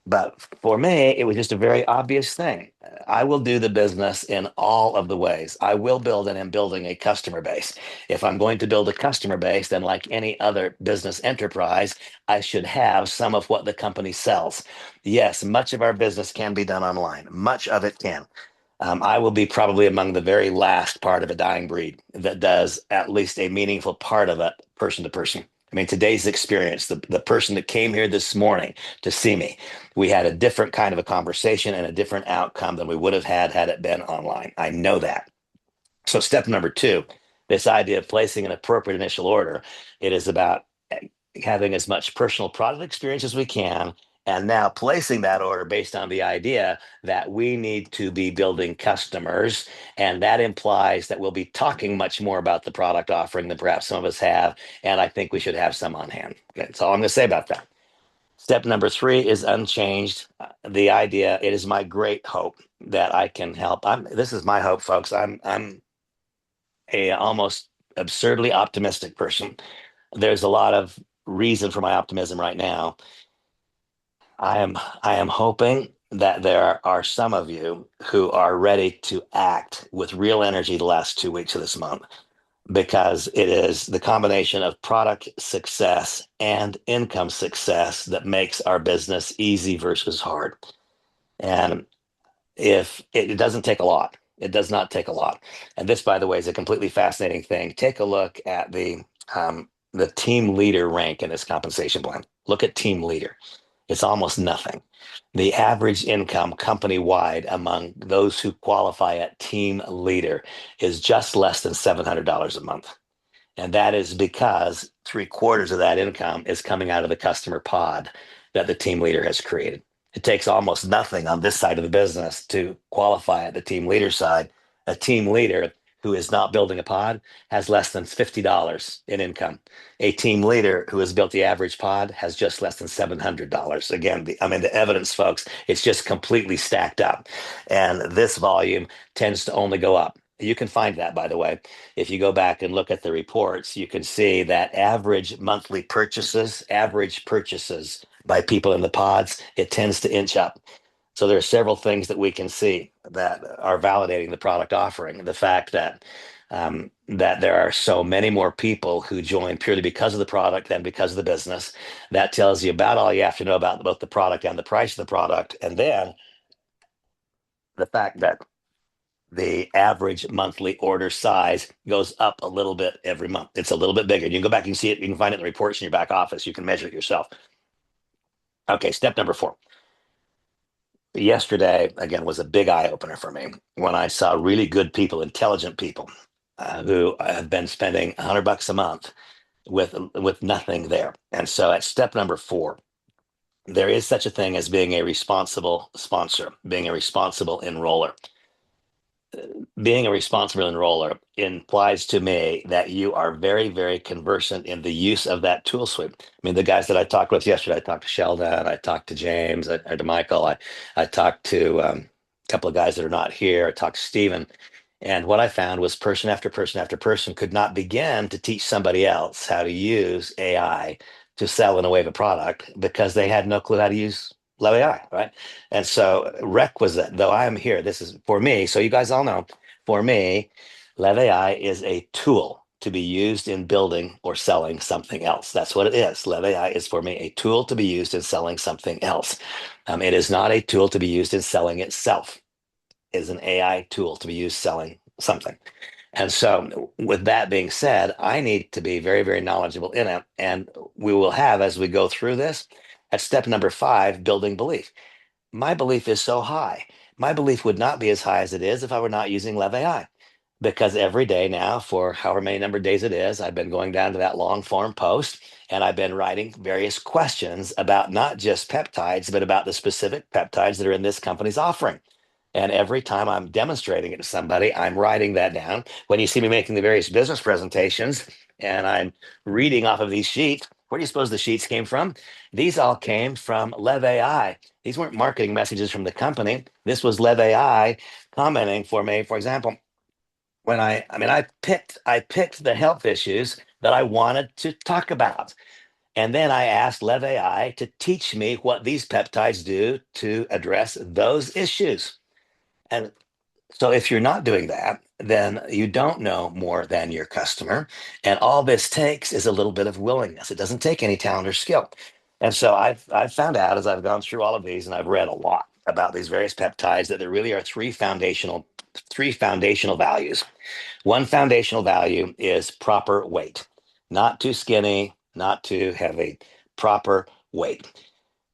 But for me, it was just a very obvious thing. I will do the business in all of the ways. I will build and am building a customer base. If I'm going to build a customer base, then like any other business enterprise, I should have some of what the company sells. Yes, much of our business can be done online. Much of it can. I will be probably among the very last part of a dying breed that does at least a meaningful part of it person to person. I mean, today's experience, the person that came here this morning to see me, we had a different kind of a conversation and a different outcome than we would have had it been online. I know that. So, step number two, this idea of placing an appropriate initial order, it is about having as much personal product experience as we can. And now placing that order based on the idea that we need to be building customers. And that implies that we'll be talking much more about the product offering than perhaps some of us have. And I think we should have some on hand. Okay, that's all I'm going to say about that. Step number three is unchanged. The idea, it is my great hope that I can help. This is my hope, folks. I'm a almost absurdly optimistic person. There's a lot of reason for my optimism right now. I am hoping that there are some of you who are ready to act with real energy the last 2 weeks of this month, because it is the combination of product success and income success that makes our business easy versus hard. And if it doesn't take a lot, it does not take a lot. And this, by the way, is a completely fascinating thing. Take a look at the team leader rank in this compensation plan. Look at team leader. It's almost nothing. The average income company wide among those who qualify at team leader is just less than $700 a month. And that is because 3/4 of that income is coming out of the customer pod that the team leader has created. It takes almost nothing on this side of the business to qualify at the team leader side. A team leader who is not building a pod has less than $50 in income. A team leader who has built the average pod has just less than $700. Again, the evidence, folks, it's just completely stacked up. And this volume tends to only go up. You can find that, by the way. If you go back and look at the reports, you can see that average purchases by people in the pods, it tends to inch up. So there are several things that we can see that are validating the product offering. The fact that there are so many more people who join purely because of the product than because of the business. That tells you about all you have to know about both the product and the price of the product. And then the fact that the average monthly order size goes up a little bit every month. It's a little bit bigger. You can go back and see it. You can find it in the reports in your back office. You can measure it yourself. Okay, step number 4. Yesterday, again, was a big eye opener for me when I saw really good people, intelligent people who have been spending $100 a month with nothing there. And so at step number 4, there is such a thing as being a responsible sponsor, being a responsible enroller. Being a responsible enroller implies to me that you are very, very conversant in the use of that tool suite. I mean, the guys that I talked with yesterday, I talked to Sheldon, I talked to James, to Michael, I talked to a couple of guys that are not here, I talked to Stephen. And what I found was person after person after person could not begin to teach somebody else how to use AI to sell in a wave of product because they had no clue how to use Love AI, right? And so requisite, though I am here, this is for me. So you guys all know, for me, Love AI is a tool to be used in building or selling something else. That's what it is. Love AI is for me a tool to be used in selling something else. It is not a tool to be used in selling itself. It is an AI tool to be used selling something. And so, with that being said, I need to be very, very knowledgeable in it. And we will have, as we go through this, at step number 5, building belief. My belief is so high. My belief would not be as high as it is if I were not using Lev AI. Because every day now, for however many number of days it is, I've been going down to that long form post and I've been writing various questions about not just peptides, but about the specific peptides that are in this company's offering. And every time I'm demonstrating it to somebody, I'm writing that down. When you see me making the various business presentations and I'm reading off of these sheets, where do you suppose the sheets came from? These all came from Lev AI. These weren't marketing messages from the company. This was Lev AI commenting for me. For example, when I picked the health issues that I wanted to talk about. And then I asked Lev AI to teach me what these peptides do to address those issues. And so if you're not doing that, then you don't know more than your customer. And all this takes is a little bit of willingness. It doesn't take any talent or skill. And so I've found out as I've gone through all of these and I've read a lot about these various peptides that there really are three foundational values. One foundational value is proper weight, not too skinny, not too heavy, proper weight.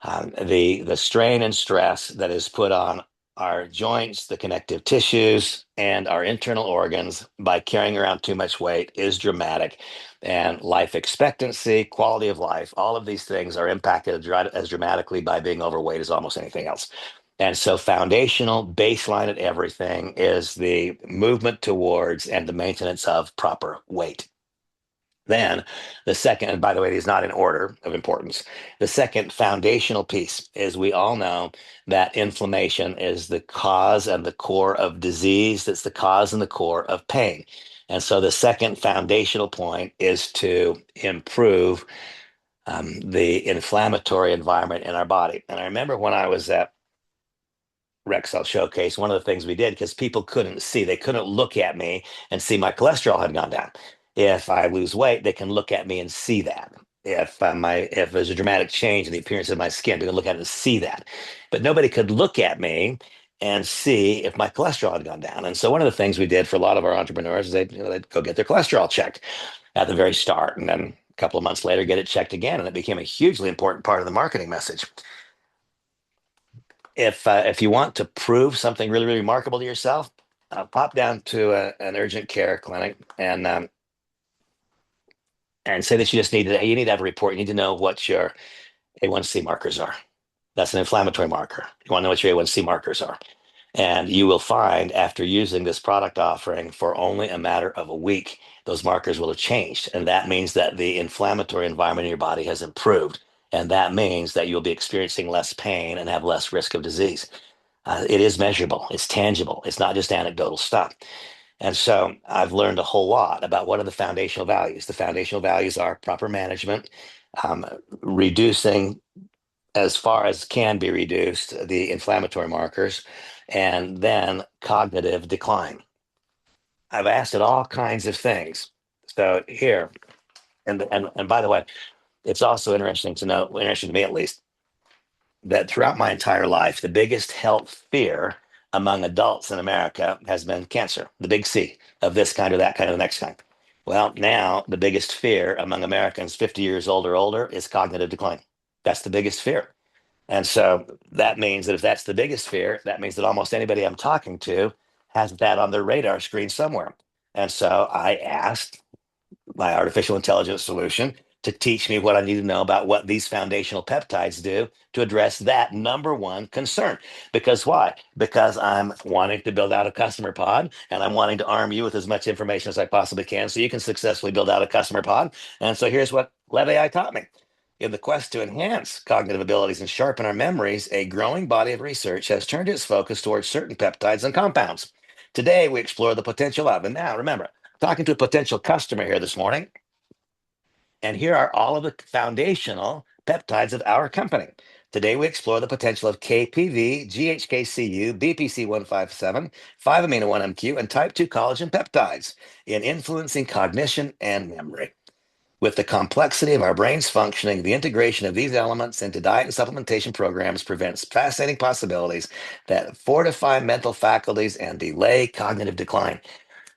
The strain and stress that is put on our joints, the connective tissues, and our internal organs by carrying around too much weight is dramatic. And life expectancy, quality of life, all of these things are impacted as dramatically by being overweight as almost anything else. And so, foundational baseline at everything is the movement towards and the maintenance of proper weight. Then the second, and by the way, these not in order of importance. The second foundational piece is we all know that inflammation is the cause and the core of disease. That's the cause and the core of pain. And so the second foundational point is to improve the inflammatory environment in our body. And I remember when I was at Rexall Showcase, one of the things we did because people couldn't see, they couldn't look at me and see my cholesterol had gone down. If I lose weight, they can look at me and see that. If there's a dramatic change in the appearance of my skin, they can look at it and see that. But nobody could look at me and see if my cholesterol had gone down. And so one of the things we did for a lot of our entrepreneurs is they'd go get their cholesterol checked at the very start, and then a couple of months later get it checked again, and it became a hugely important part of the marketing message. If you want to prove something really, really remarkable to yourself, pop down to an urgent care clinic and say that you need to have a report. You need to know what your A1C markers are. That's an inflammatory marker. You want to know what your A1C markers are. And you will find after using this product offering for only a matter of a week, those markers will have changed. And that means that the inflammatory environment in your body has improved. And that means that you'll be experiencing less pain and have less risk of disease. It is measurable, it's tangible, it's not just anecdotal stuff. And so I've learned a whole lot about what are the foundational values. The foundational values are proper management, reducing as far as can be reduced the inflammatory markers, and then cognitive decline. I've asked it all kinds of things. So here, and by the way, it's also interesting to know, interesting to me at least, that throughout my entire life, the biggest health fear among adults in America has been cancer, the big C of this kind or that kind or the next kind. Well, now the biggest fear among Americans 50 years old or older is cognitive decline. That's the biggest fear. And so that means that if that's the biggest fear, that means that almost anybody I'm talking to has that on their radar screen somewhere. And so I asked my artificial intelligence solution to teach me what I need to know about what these foundational peptides do to address that number one concern. Because why? Because I'm wanting to build out a customer pod and I'm wanting to arm you with as much information as I possibly can so you can successfully build out a customer pod. And so here's what Lev AI taught me. In the quest to enhance cognitive abilities and sharpen our memories, a growing body of research has turned its focus towards certain peptides and compounds. Today, we explore the potential of, and now remember, talking to a potential customer here this morning, and here are all of the foundational peptides of our company. Today, we explore the potential of KPV, GHKCU, BPC157, 5-amino-1-MQ, and type 2 collagen peptides in influencing cognition and memory. With the complexity of our brains functioning, the integration of these elements into diet and supplementation programs presents fascinating possibilities that fortify mental faculties and delay cognitive decline.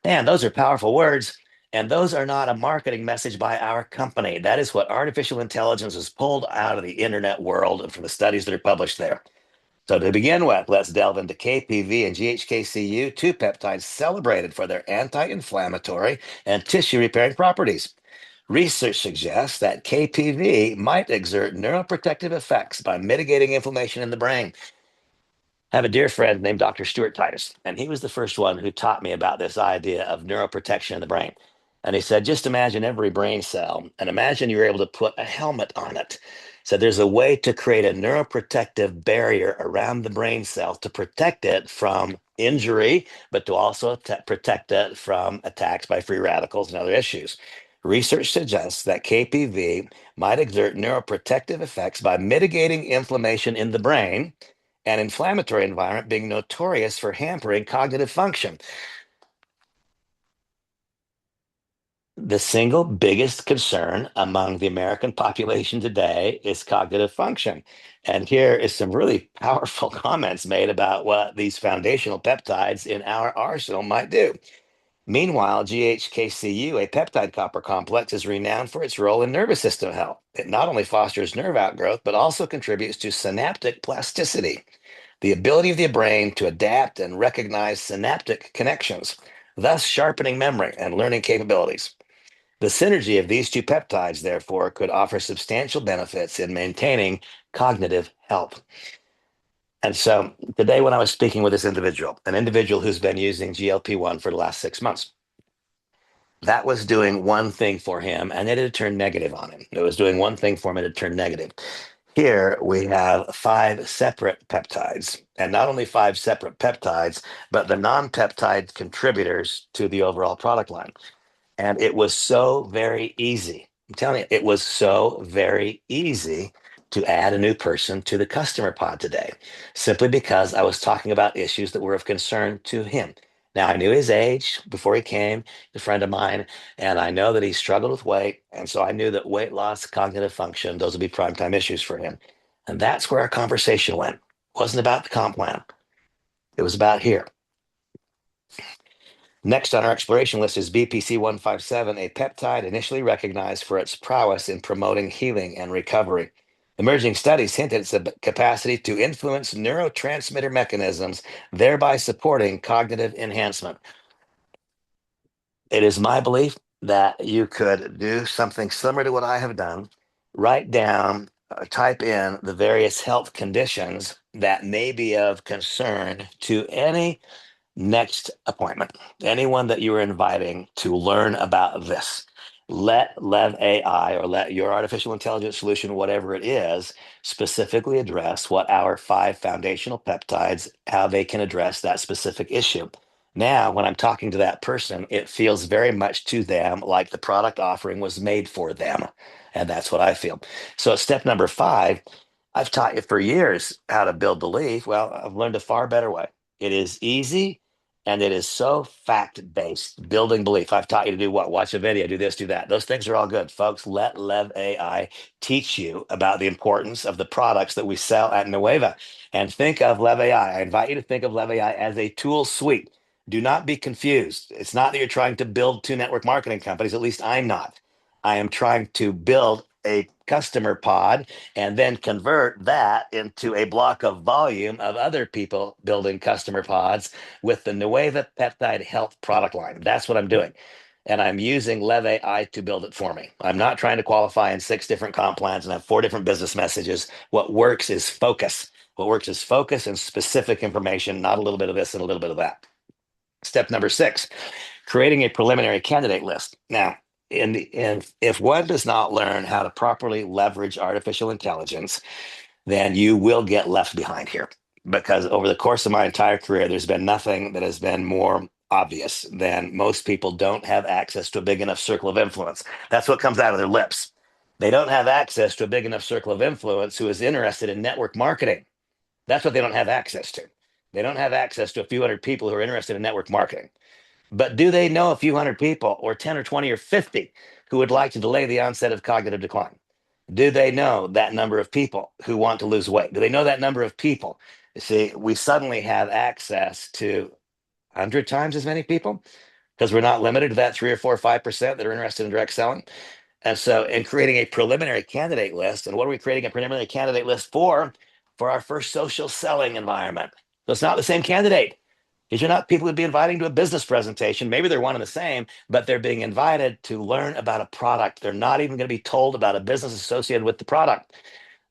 Man, those are powerful words. And those are not a marketing message by our company. That is what artificial intelligence has pulled out of the internet world and from the studies that are published there. So to begin with, let's delve into KPV and GHKCU, two peptides celebrated for their anti-inflammatory and tissue repairing properties. Research suggests that KPV might exert neuroprotective effects by mitigating inflammation in the brain. I have a dear friend named Dr. Stuart Titus, and he was the first one who taught me about this idea of neuroprotection in the brain. And he said, just imagine every brain cell and imagine you're able to put a helmet on it. So there's a way to create a neuroprotective barrier around the brain cell to protect it from injury, but to also protect it from attacks by free radicals and other issues. Research suggests that KPV might exert neuroprotective effects by mitigating inflammation in the brain, an inflammatory environment being notorious for hampering cognitive function. The single biggest concern among the American population today is cognitive function. And here is some really powerful comments made about what these foundational peptides in our arsenal might do. Meanwhile, GHKCU, a peptide copper complex, is renowned for its role in nervous system health. It not only fosters nerve outgrowth, but also contributes to synaptic plasticity, the ability of the brain to adapt and recognize synaptic connections, thus sharpening memory and learning capabilities. The synergy of these two peptides, therefore, could offer substantial benefits in maintaining cognitive health. And so today, when I was speaking with this individual, an individual who's been using GLP-1 for the last 6 months, that was doing one thing for him, and it had turned negative on him. It was doing one thing for him, and it turned negative. Here we have 5 separate peptides, and not only 5 separate peptides, but the non-peptide contributors to the overall product line. And it was so very easy. I'm telling you, it was so very easy to add a new person to the customer pod today, simply because I was talking about issues that were of concern to him. Now, I knew his age before he came, a friend of mine, and I know that he struggled with weight. And so I knew that weight loss, cognitive function, those would be primetime issues for him. And that's where our conversation went. It wasn't about the comp plan. It was about here. Next on our exploration list is BPC157, a peptide initially recognized for its prowess in promoting healing and recovery. Emerging studies hint at its capacity to influence neurotransmitter mechanisms, thereby supporting cognitive enhancement. It is my belief that you could do something similar to what I have done, write down, type in the various health conditions that may be of concern to any next appointment, anyone that you are inviting to learn about this. Let Lev AI or let your artificial intelligence solution, whatever it is, specifically address what our 5 foundational peptides, how they can address that specific issue. Now, when I'm talking to that person, it feels very much to them like the product offering was made for them. And that's what I feel. So, step number 5, I've taught you for years how to build belief. Well, I've learned a far better way. It is easy and it is so fact-based, building belief. I've taught you to do what? Watch a video, do this, do that. Those things are all good. Folks, let Lev AI teach you about the importance of the products that we sell at Nueva. And think of Lev AI. I invite you to think of Lev AI as a tool suite. Do not be confused. It's not that you're trying to build 2 network marketing companies. At least I'm not. I am trying to build a customer pod and then convert that into a block of volume of other people building customer pods with the Nueva Peptide Health product line. That's what I'm doing. And I'm using Lev AI to build it for me. I'm not trying to qualify in 6 different comp plans and have 4 different business messages. What works is focus. What works is focus and specific information, not a little bit of this and a little bit of that. Step number 6, creating a preliminary candidate list. Now, if one does not learn how to properly leverage artificial intelligence, then you will get left behind here. Because over the course of my entire career, there's been nothing that has been more obvious than most people don't have access to a big enough circle of influence. That's what comes out of their lips. They don't have access to a big enough circle of influence who is interested in network marketing. That's what they don't have access to. They don't have access to a few hundred people who are interested in network marketing. But do they know a few hundred people, or 10 or 20 or 50, who would like to delay the onset of cognitive decline? Do they know that number of people who want to lose weight? Do they know that number of people? You see, we suddenly have access to 100 times as many people because we're not limited to that 3 or 4 or 5% that are interested in direct selling. And so, in creating a preliminary candidate list, and what are we creating a preliminary candidate list for? For our first social selling environment. So, it's not the same candidate. These are not people who'd be inviting to a business presentation. Maybe they're one and the same, but they're being invited to learn about a product. They're not even going to be told about a business associated with the product.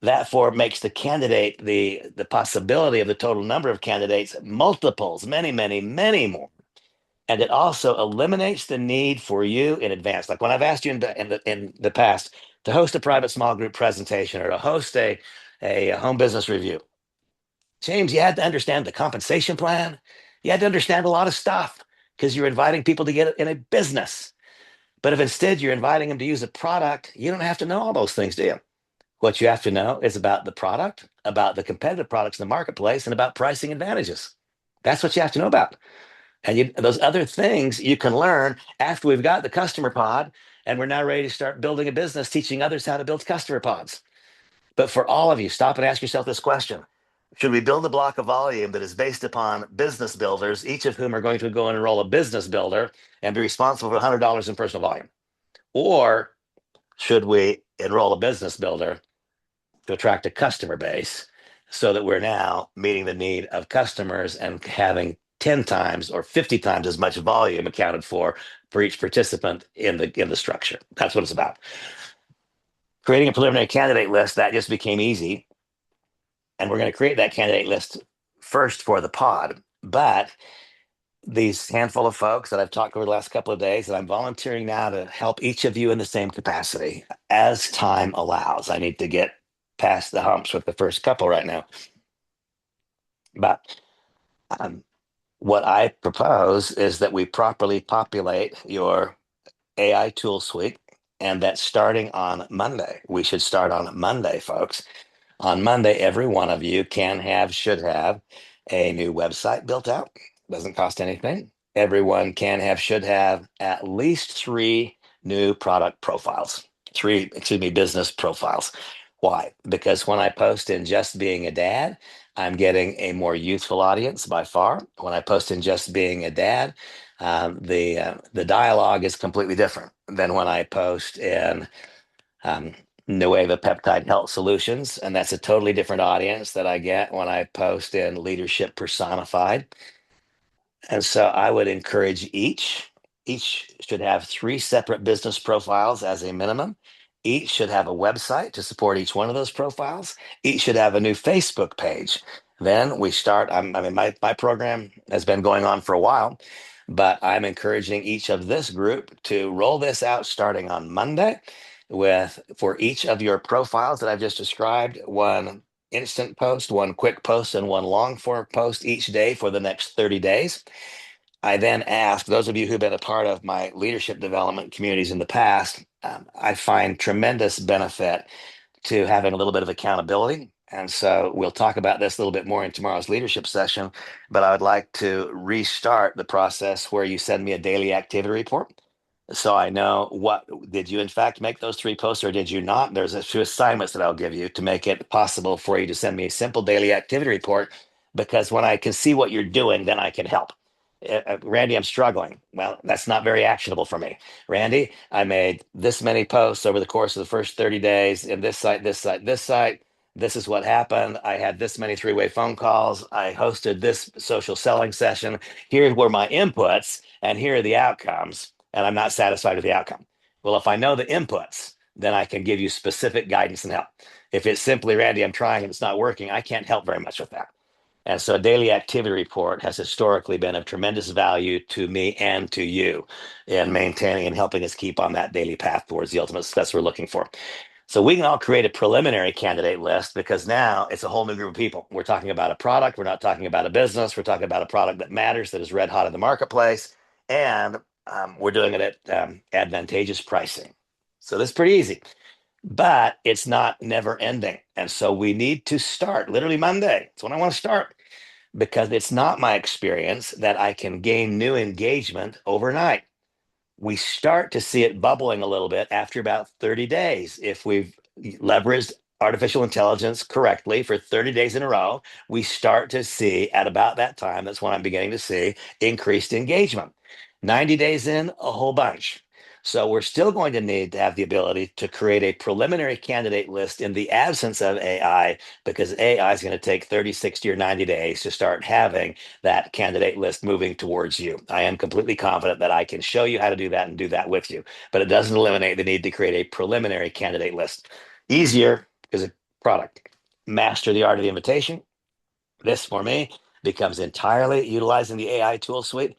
That for makes the candidate the possibility of the total number of candidates multiples, many, many, many more. And it also eliminates the need for you in advance. Like when I've asked you in the past to host a private small group presentation or to host a home business review, James, you had to understand the compensation plan. You had to understand a lot of stuff because you're inviting people to get in a business. But if instead you're inviting them to use a product, you don't have to know all those things, do you? What you have to know is about the product, about the competitive products in the marketplace, and about pricing advantages. That's what you have to know about. And those other things you can learn after we've got the customer pod and we're now ready to start building a business, teaching others how to build customer pods. But for all of you, stop and ask yourself this question. Should we build a block of volume that is based upon business builders, each of whom are going to go and enroll a business builder and be responsible for $100 in personal volume? Or should we enroll a business builder to attract a customer base so that we're now meeting the need of customers and having 10 times or 50 times as much volume accounted for each participant in the structure? That's what it's about. Creating a preliminary candidate list, that just became easy. And we're going to create that candidate list first for the pod. But these handful of folks that I've talked over the last couple of days, that I'm volunteering now to help each of you in the same capacity as time allows. I need to get past the humps with the first couple right now. But what I propose is that we properly populate your AI tool suite, and that starting on Monday, we should start on Monday, folks. On Monday, every one of you should have a new website built out. Doesn't cost anything. Everyone should have at least 3 new product profiles, business profiles. Why? Because when I post in Just Being a Dad, I'm getting a more youthful audience by far. When I post in Just Being a Dad, the dialogue is completely different than when I post in Nueva Peptide Health Solutions, and that's a totally different audience that I get when I post in Leadership Personified. And so I would encourage each should have 3 separate business profiles as a minimum. Each should have a website to support each one of those profiles. Each should have a new Facebook page. Then we start. My program has been going on for a while, but I'm encouraging each of this group to roll this out starting on Monday for each of your profiles that I've just described, one instant post, one quick post, and one long form post each day for the next 30 days. I then ask those of you who've been a part of my leadership development communities in the past, I find tremendous benefit to having a little bit of accountability. And so we'll talk about this a little bit more in tomorrow's leadership session, but I would like to restart the process where you send me a daily activity report. So I know did you in fact make those 3 posts or did you not? There's a few assignments that I'll give you to make it possible for you to send me a simple daily activity report, because when I can see what you're doing, then I can help. Randy, I'm struggling. Well, that's not very actionable for me. Randy, I made this many posts over the course of the first 30 days in this site, this site, this site. This is what happened. I had this many 3-way phone calls. I hosted this social selling session. Here were my inputs, and here are the outcomes. And I'm not satisfied with the outcome. Well, if I know the inputs, then I can give you specific guidance and help. If it's simply, Randy, I'm trying and it's not working, I can't help very much with that. And so a daily activity report has historically been of tremendous value to me and to you in maintaining and helping us keep on that daily path towards the ultimate success we're looking for. So we can all create a preliminary candidate list, because now it's a whole new group of people. We're talking about a product. We're not talking about a business. We're talking about a product that matters, that is red hot in the marketplace. And we're doing it at advantageous pricing. So this is pretty easy. but it's not never ending. And so we need to start literally Monday. That's when I want to start, because it's not my experience that I can gain new engagement overnight. We start to see it bubbling a little bit after about 30 days. If we've leveraged artificial intelligence correctly for 30 days in a row, we start to see at about that time, that's when I'm beginning to see increased engagement. 90 days in, a whole bunch. So we're still going to need to have the ability to create a preliminary candidate list in the absence of AI, because AI is going to take 30, 60, or 90 days to start having that candidate list moving towards you. I am completely confident that I can show you how to do that and do that with you, but it doesn't eliminate the need to create a preliminary candidate list. Easier because a product. Master the art of the invitation. This, for me, becomes entirely utilizing the AI tool suite.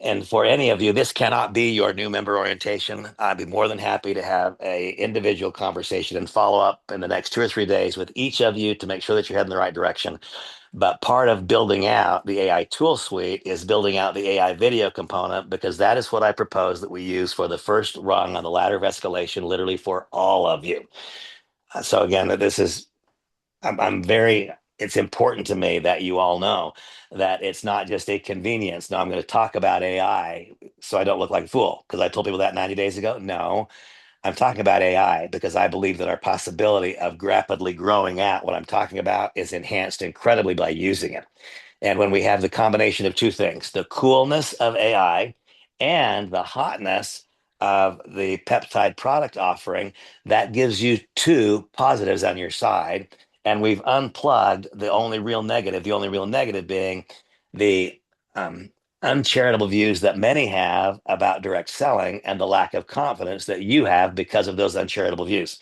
And for any of you, this cannot be your new member orientation. I'd be more than happy to have a individual conversation and follow up in the next 2 or 3 days with each of you to make sure that you're heading in the right direction. But part of building out the AI tool suite is building out the AI video component, because that is what I propose that we use for the first rung on the ladder of escalation, literally for all of you. So again, this is I'm very, it's important to me that you all know that it's not just a convenience. No, I'm going to talk about AI so I don't look like a fool because I told people that 90 days ago. No, I'm talking about AI because I believe that our possibility of rapidly growing at what I'm talking about is enhanced incredibly by using it. And when we have the combination of two things, the coolness of AI and the hotness of the peptide product offering, that gives you two positives on your side. And we've unplugged the only real negative being the um, uncharitable views that many have about direct selling and the lack of confidence that you have because of those uncharitable views.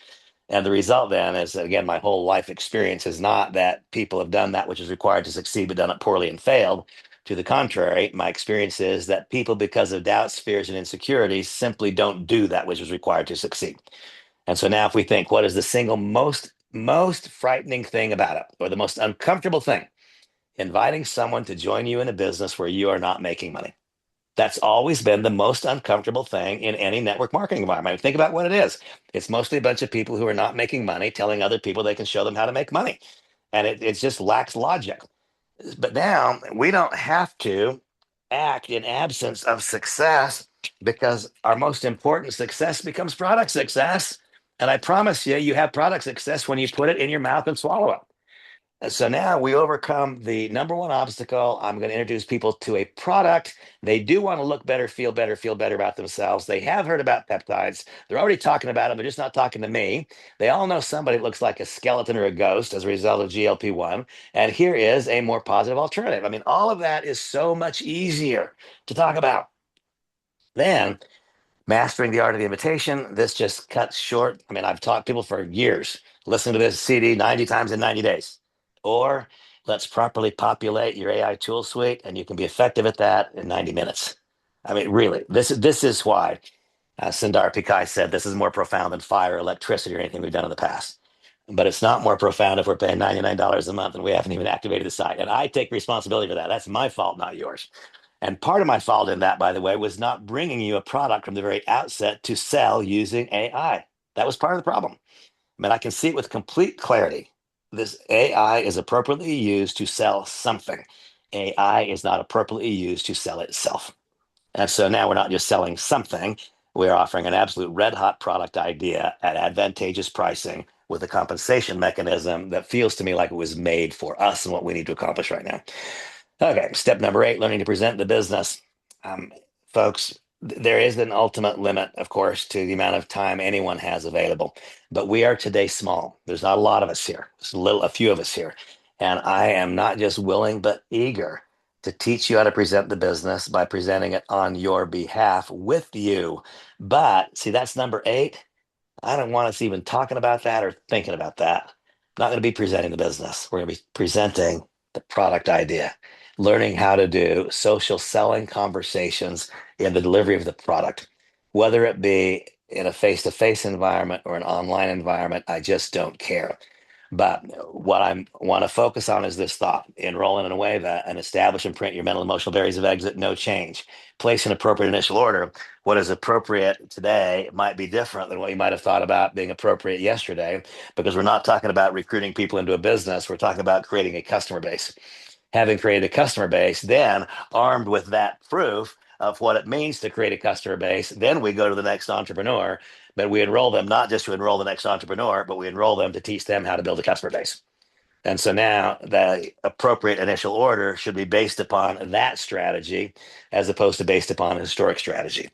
And the result then is that, again, my whole life experience is not that people have done that which is required to succeed, but done it poorly and failed. To the contrary, my experience is that people, because of doubts, fears, and insecurities, simply don't do that which is required to succeed. And so now, if we think, what is the single most frightening thing about it, or the most uncomfortable thing? Inviting someone to join you in a business where you are not making money. That's always been the most uncomfortable thing in any network marketing environment. Think about what it is. It's mostly a bunch of people who are not making money telling other people they can show them how to make money. And it just lacks logic. But now we don't have to act in absence of success, because our most important success becomes product success. And I promise you, you have product success when you put it in your mouth and swallow it. So now we overcome the number one obstacle. I'm going to introduce people to a product. They do want to look better, feel better about themselves. They have heard about peptides. They're already talking about them. They're just not talking to me. They all know somebody that looks like a skeleton or a ghost as a result of GLP-1. And here is a more positive alternative. I mean, all of that is so much easier to talk about. Then mastering the art of the invitation. This just cuts short. I mean, I've taught people for years, listen to this CD 90 times in 90 days. Or let's properly populate your AI tool suite, and you can be effective at that in 90 minutes. I mean, really, this is why Sundar Pichai said this is more profound than fire, electricity, or anything we've done in the past. But it's not more profound if we're paying $99 a month and we haven't even activated the site. And I take responsibility for that. That's my fault, not yours. And part of my fault in that, by the way, was not bringing you a product from the very outset to sell using AI. That was part of the problem. I mean, I can see it with complete clarity. This AI is appropriately used to sell something. AI is not appropriately used to sell itself. And so now we're not just selling something, we're offering an absolute red hot product idea at advantageous pricing with a compensation mechanism that feels to me like it was made for us and what we need to accomplish right now. Okay, step number 8, learning to present the business. Um, Folks, there is an ultimate limit, of course, to the amount of time anyone has available. But we are today small. There's not a lot of us here. There's a few of us here. And I am not just willing, but eager to teach you how to present the business by presenting it on your behalf with you. But see, that's number 8. I don't want us even talking about that or thinking about that. I'm not going to be presenting the business. We're going to be presenting the product idea, learning how to do social selling conversations in the delivery of the product, whether it be in a face to face environment or an online environment. I just don't care. But what I want to focus on is this thought: enroll in Nueva and establish and print your mental emotional barriers of exit, no change. Place an appropriate initial order. What is appropriate today might be different than what you might have thought about being appropriate yesterday, because we're not talking about recruiting people into a business. We're talking about creating a customer base. Having created a customer base, then armed with that proof of what it means to create a customer base, then we go to the next entrepreneur. But we enroll them not just to enroll the next entrepreneur, but we enroll them to teach them how to build a customer base. And so now the appropriate initial order should be based upon that strategy as opposed to based upon a historic strategy.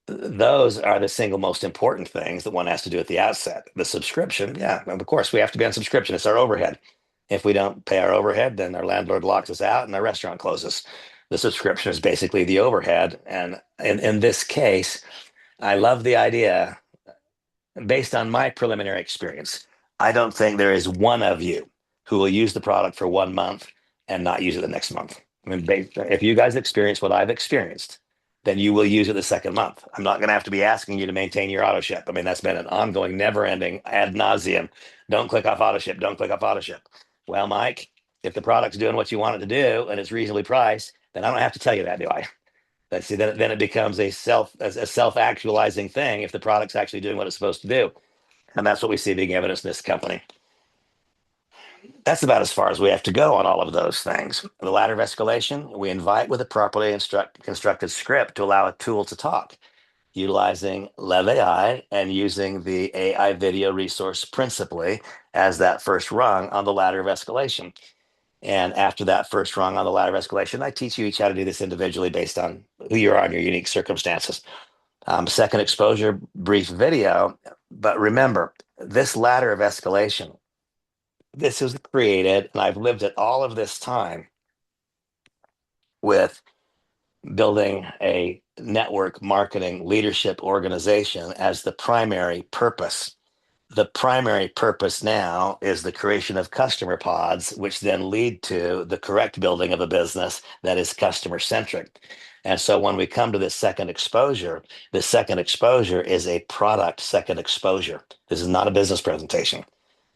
Those are the single most important things that one has to do at the outset. The subscription, yeah, of course, we have to be on subscription. It's our overhead. If we don't pay our overhead, then our landlord locks us out and our restaurant closes. The subscription is basically the overhead. And in this case, I love the idea. Based on my preliminary experience, I don't think there is one of you who will use the product for 1 month and not use it the next month. I mean, if you guys experience what I've experienced, then you will use it the second month. I'm not going to have to be asking you to maintain your auto ship. I mean, that's been an ongoing, never ending ad nauseum. Don't click off auto ship. Don't click off auto ship. Well, Mike, if the product's doing what you want it to do and it's reasonably priced, then I don't have to tell you that, do I? That's then it becomes a self actualizing thing if the product's actually doing what it's supposed to do, and that's what we see being evidenced in this company. That's about as far as we have to go on all of those things. The ladder of escalation, we invite with a properly constructed script to allow a tool to talk, utilizing Lev AI and using the AI video resource principally as that first rung on the ladder of escalation. And after that first rung on the ladder of escalation, I teach you each how to do this individually based on who you are and your unique circumstances. Second exposure, brief video. But remember, this ladder of escalation, this was created, and I've lived it all of this time with building a network marketing leadership organization as the primary purpose. The primary purpose now is the creation of customer pods, which then lead to the correct building of a business that is customer centric. And so when we come to this second exposure, the second exposure is a product second exposure. This is not a business presentation.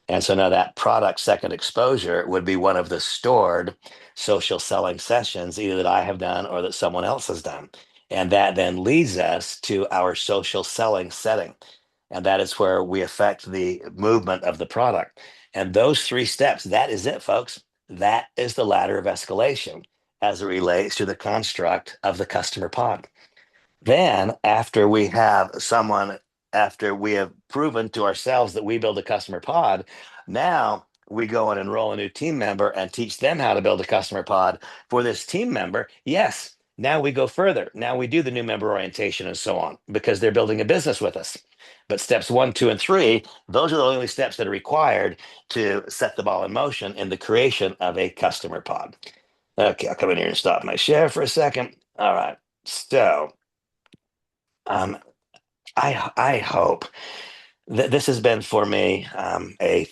And so now that product second exposure would be one of the stored social selling sessions, either that I have done or that someone else has done. And that then leads us to our social selling setting. And that is where we affect the movement of the product. And those three steps, that is it, folks. That is the ladder of escalation as it relates to the construct of the customer pod. Then, after we have proven to ourselves that we build a customer pod, now we go and enroll a new team member and teach them how to build a customer pod for this team member. Yes, now we go further. Now we do the new member orientation and so on because they're building a business with us. But steps 1, 2, and 3, those are the only steps that are required to set the ball in motion in the creation of a customer pod. Okay, I'll come in here and stop my share for a second. All right. So um, I hope that this has been for me a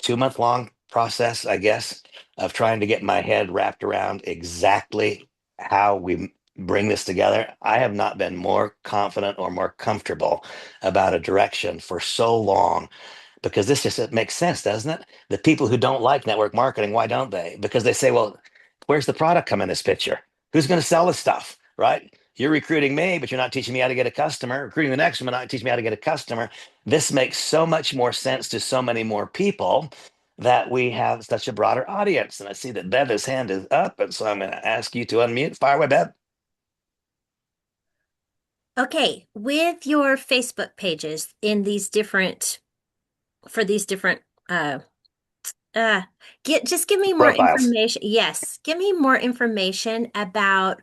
2 month long process, I guess, of trying to get my head wrapped around exactly how we bring this together. I have not been more confident or more comfortable about a direction for so long because this just it makes sense, doesn't it? The people who don't like network marketing, why don't they? Because they say, well, where's the product come in this picture? Who's going to sell this stuff, right? You're recruiting me, but you're not teaching me how to get a customer. Recruiting the next one, but not teaching me how to get a customer. This makes so much more sense to so many more people that we have such a broader audience. And I see that Beva's hand is up, and so I'm going to ask you to unmute. Fire away, Bev. Okay, with your Facebook pages in these different just give me more Profiles. information. Yes, give me more information about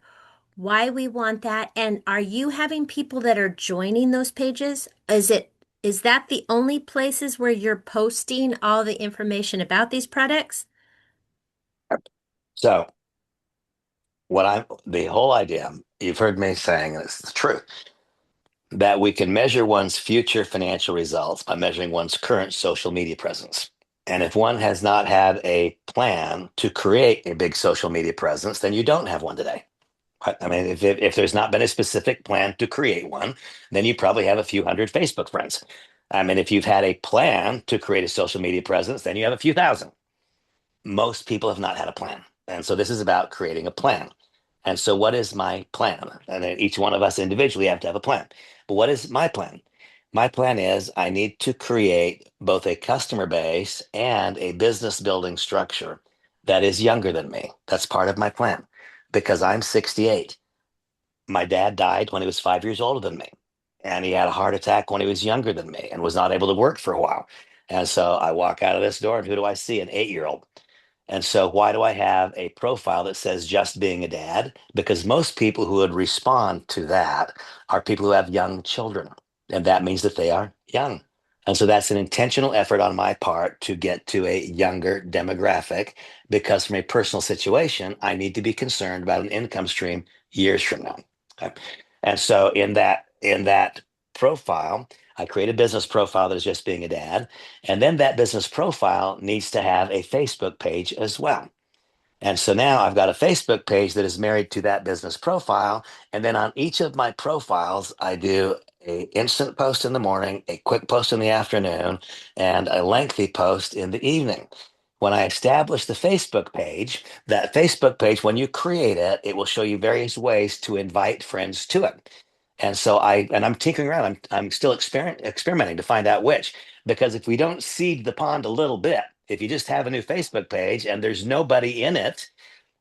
why we want that. And are you having people that are joining those pages? Is that the only places where you're posting all the information about these products? So the whole idea, you've heard me saying, and it's the truth, that we can measure one's future financial results by measuring one's current social media presence. And if one has not had a plan to create a big social media presence, then you don't have one today. I mean, if there's not been a specific plan to create one, then you probably have a few hundred Facebook friends. I mean, if you've had a plan to create a social media presence, then you have a few thousand. Most people have not had a plan. And so this is about creating a plan. And so, what is my plan? And then each one of us individually have to have a plan. But what is my plan? My plan is I need to create both a customer base and a business building structure that is younger than me. That's part of my plan because I'm 68. My dad died when he was 5 years older than me. And he had a heart attack when he was younger than me and was not able to work for a while. And so I walk out of this door and who do I see? An 8-year-old. And so, why do I have a profile that says just being a dad? Because most people who would respond to that are people who have young children. And that means that they are young. And so, that's an intentional effort on my part to get to a younger demographic because, from a personal situation, I need to be concerned about an income stream years from now. Okay. And so, in that profile, I create a business profile that is just being a dad. And then that business profile needs to have a Facebook page as well. And so now I've got a Facebook page that is married to that business profile. And then on each of my profiles, I do a instant post in the morning, a quick post in the afternoon, and a lengthy post in the evening. When I establish the Facebook page, that Facebook page, when you create it, it will show you various ways to invite friends to it. And so I'm tinkering around. I'm still experimenting to find out which, because if we don't seed the pond a little bit, if you just have a new Facebook page and there's nobody in it,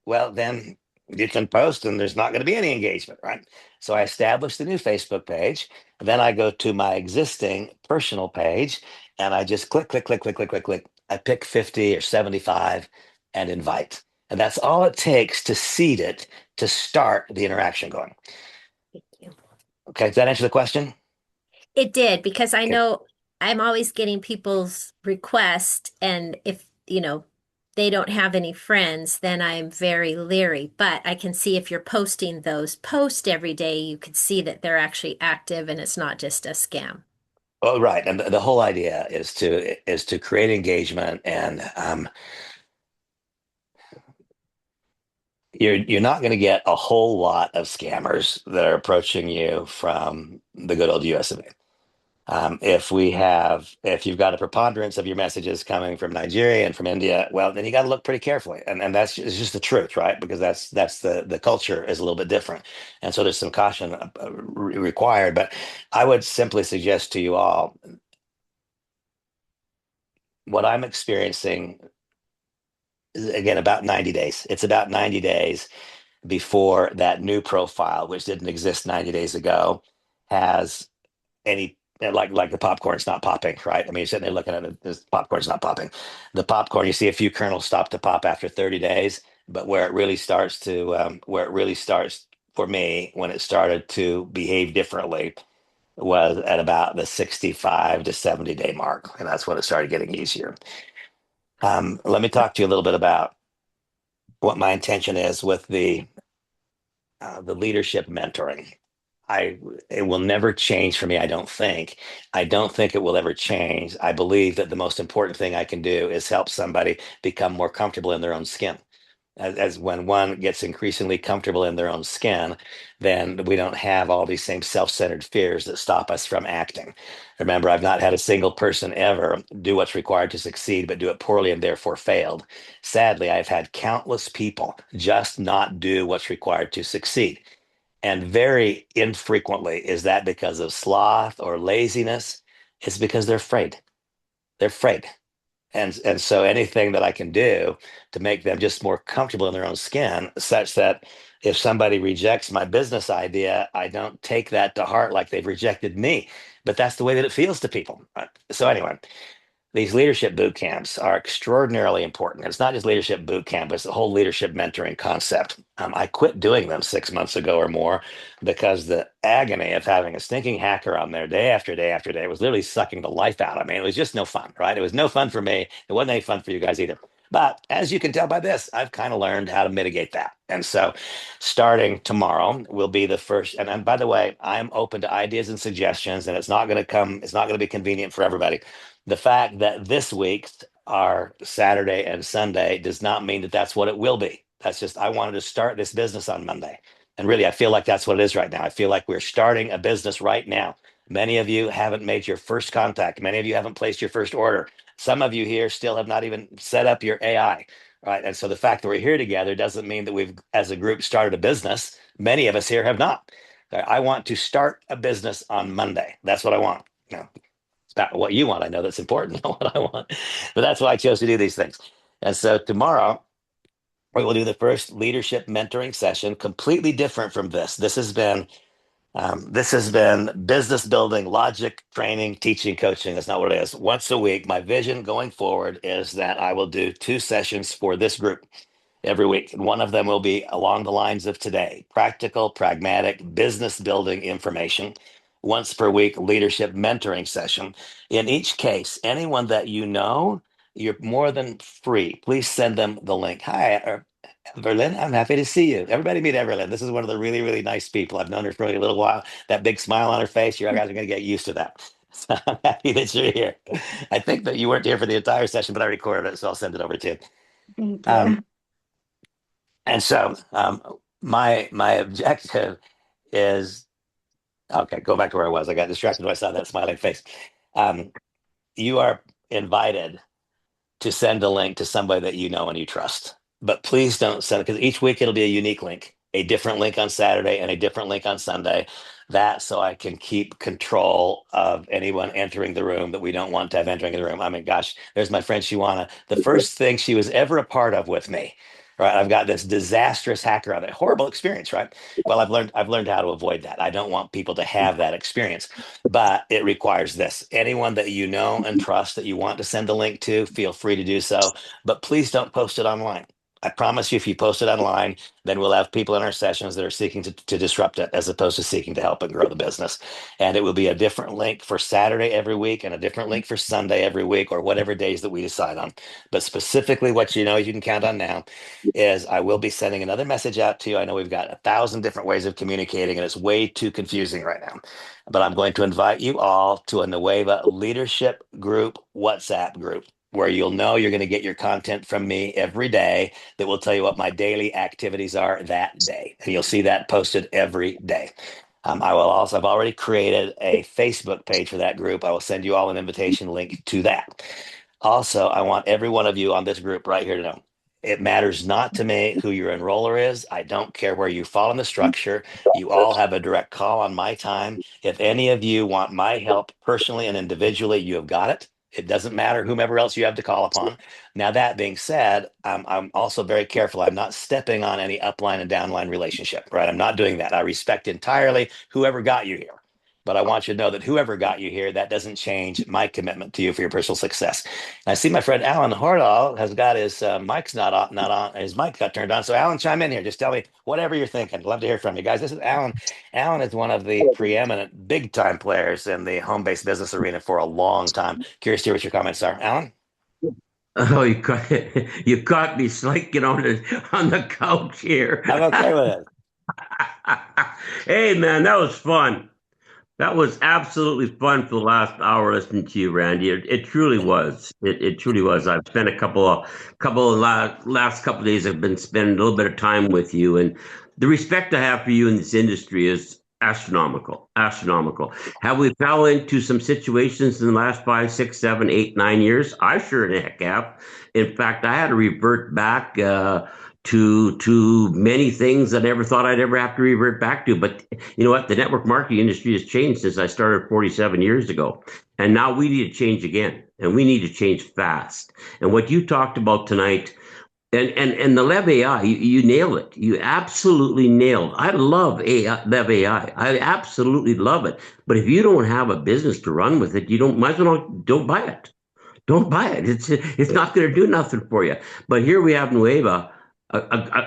well, then you can post and there's not going to be any engagement, right? So I established the new Facebook page. Then I go to my existing personal page and I just click, click, click, click, click, click, click. I pick 50 or 75 and invite. And that's all it takes to seed it to start the interaction going. Thank you. Okay, does that answer the question? It did because I Okay. know I'm always getting people's requests, and if, they don't have any friends, then I'm very leery. But I can see if you're posting those posts every day, you could see that they're actually active and it's not just a scam. Oh, right. And the whole idea is to create engagement, and you're not going to get a whole lot of scammers that are approaching you from the good old US of A. If you've got a preponderance of your messages coming from Nigeria and from India, well, then you got to look pretty carefully, and it's just the truth, right? Because that's the culture is a little bit different, and so there's some caution required. But I would simply suggest to you all what I'm experiencing is, again, about 90 days. It's about 90 days before that new profile, which didn't exist 90 days ago, has any like the popcorn's not popping, right? I mean, you're sitting there looking at it, this popcorn's not popping. The popcorn, you see a few kernels stop to pop after 30 days, but where it really starts for me, when it started to behave differently, was at about the 65 to 70 day mark, and that's when it started getting easier. Let me talk to you a little bit about what my intention is with the leadership mentoring. I It will never change for me, I don't think. I don't think it will ever change. I believe that the most important thing I can do is help somebody become more comfortable in their own skin. As when one gets increasingly comfortable in their own skin, then we don't have all these same self-centered fears that stop us from acting. Remember, I've not had a single person ever do what's required to succeed, but do it poorly and therefore failed. Sadly, I've had countless people just not do what's required to succeed. And very infrequently is that because of sloth or laziness. It's because they're afraid. They're afraid. And so anything that I can do to make them just more comfortable in their own skin, such that if somebody rejects my business idea, I don't take that to heart like they've rejected me. But that's the way that it feels to people. Right? So anyway, these leadership boot camps are extraordinarily important. It's not just leadership boot camp, it's the whole leadership mentoring concept. I quit doing them 6 months ago or more because the agony of having a stinking hacker on there day after day after day was literally sucking the life out of me. It was just no fun, right? It was no fun for me. It wasn't any fun for you guys either. But as you can tell by this, I've kind of learned how to mitigate that. And so starting tomorrow will be the first. And by the way, I'm open to ideas and suggestions, and it's not going to be convenient for everybody. The fact that this week's are Saturday and Sunday does not mean that that's what it will be. That's just, I wanted to start this business on Monday. And really, I feel like that's what it is right now. I feel like we're starting a business right now. Many of you haven't made your first contact. Many of you haven't placed your first order. Some of you here still have not even set up your AI, right? And so the fact that we're here together doesn't mean that we've, as a group, started a business. Many of us here have not. I want to start a business on Monday. That's what I want. Now, it's not what you want. I know that's important, not what I want. But that's why I chose to do these things. And so tomorrow, we will do the first leadership mentoring session, completely different from this. This has been business building, logic, training, teaching, coaching. That's not what it is. Once a week, my vision going forward is that I will do 2 sessions for this group every week. And one of them will be along the lines of today: practical, pragmatic, business building information. Once per week, leadership mentoring session. In each case, anyone that you know, you're more than free. Please send them the link. Hi, Evelyn, I'm happy to see you. Everybody meet Evelyn. This is one of the really, really nice people. I've known her for a little while. That big smile on her face, you guys are going to get used to that. So I'm happy that you're here. I think that you weren't here for the entire session, but I recorded it, so I'll send it over to you. Thank you. And so my objective is, okay, go back to where I was. I got distracted when I saw that smiling face. You are invited to send a link to somebody that you know and you trust. But please don't send it, because each week it'll be a unique link, a different link on Saturday and a different link on Sunday. That so I can keep control of anyone entering the room that we don't want to have entering the room. I mean, gosh, there's my friend Shiwana. The first thing she was ever a part of with me, right? I've got this disastrous hacker on it. Horrible experience, right? Well, I've learned how to avoid that. I don't want people to have that experience, but it requires this. Anyone that you know and trust that you want to send a link to, feel free to do so, but please don't post it online. I promise you, if you post it online, then we'll have people in our sessions that are seeking to disrupt it as opposed to seeking to help and grow the business. And it will be a different link for Saturday every week and a different link for Sunday every week, or whatever days that we decide on. But specifically, what you can count on now is I will be sending another message out to you. I know we've got 1,000 different ways of communicating, and it's way too confusing right now. But I'm going to invite you all to a Nueva leadership group WhatsApp group, where you'll know you're going to get your content from me every day that will tell you what my daily activities are that day. And you'll see that posted every day. I've already created a Facebook page for that group. I will send you all an invitation link to that. Also, I want every one of you on this group right here to know it matters not to me who your enroller is. I don't care where you fall in the structure. You all have a direct call on my time. If any of you want my help personally and individually, you have got it. It doesn't matter whomever else you have to call upon. Now, that being said, I'm also very careful. I'm not stepping on any upline and downline relationship, right? I'm not doing that. I respect entirely whoever got you here. But I want you to know that whoever got you here, that doesn't change my commitment to you for your personal success. And I see my friend Alan Hordall has got his mic's not on. His mic got turned on. So Alan, chime in here. Just tell me whatever you're thinking. Love to hear from you guys. This is Alan. Alan is one of the preeminent big time players in the home-based business arena for a long time. Curious to hear what your comments are. Alan? Oh, you caught me slinking on the couch here. I'm okay with it. Hey, man, that was fun. That was absolutely fun for the last hour listening to you, Randy. It truly was. It truly was. I've spent last couple of days. I've been spending a little bit of time with you, and the respect I have for you in this industry is astronomical. Astronomical. Have we fell into some situations in the last 5, 6, 7, 8, 9 years? I sure in heck have. In fact, I had to revert back to many things I never thought I'd ever have to revert back to. But you know what? The network marketing industry has changed since I started 47 years ago. And now we need to change again. And we need to change fast. And what you talked about tonight, and the Lev AI, you nailed it. You absolutely nailed. I love Lev AI. I absolutely love it. But if you don't have a business to run with it, might as well don't buy it. Don't buy it. It's not going to do nothing for you. But here we have Nueva,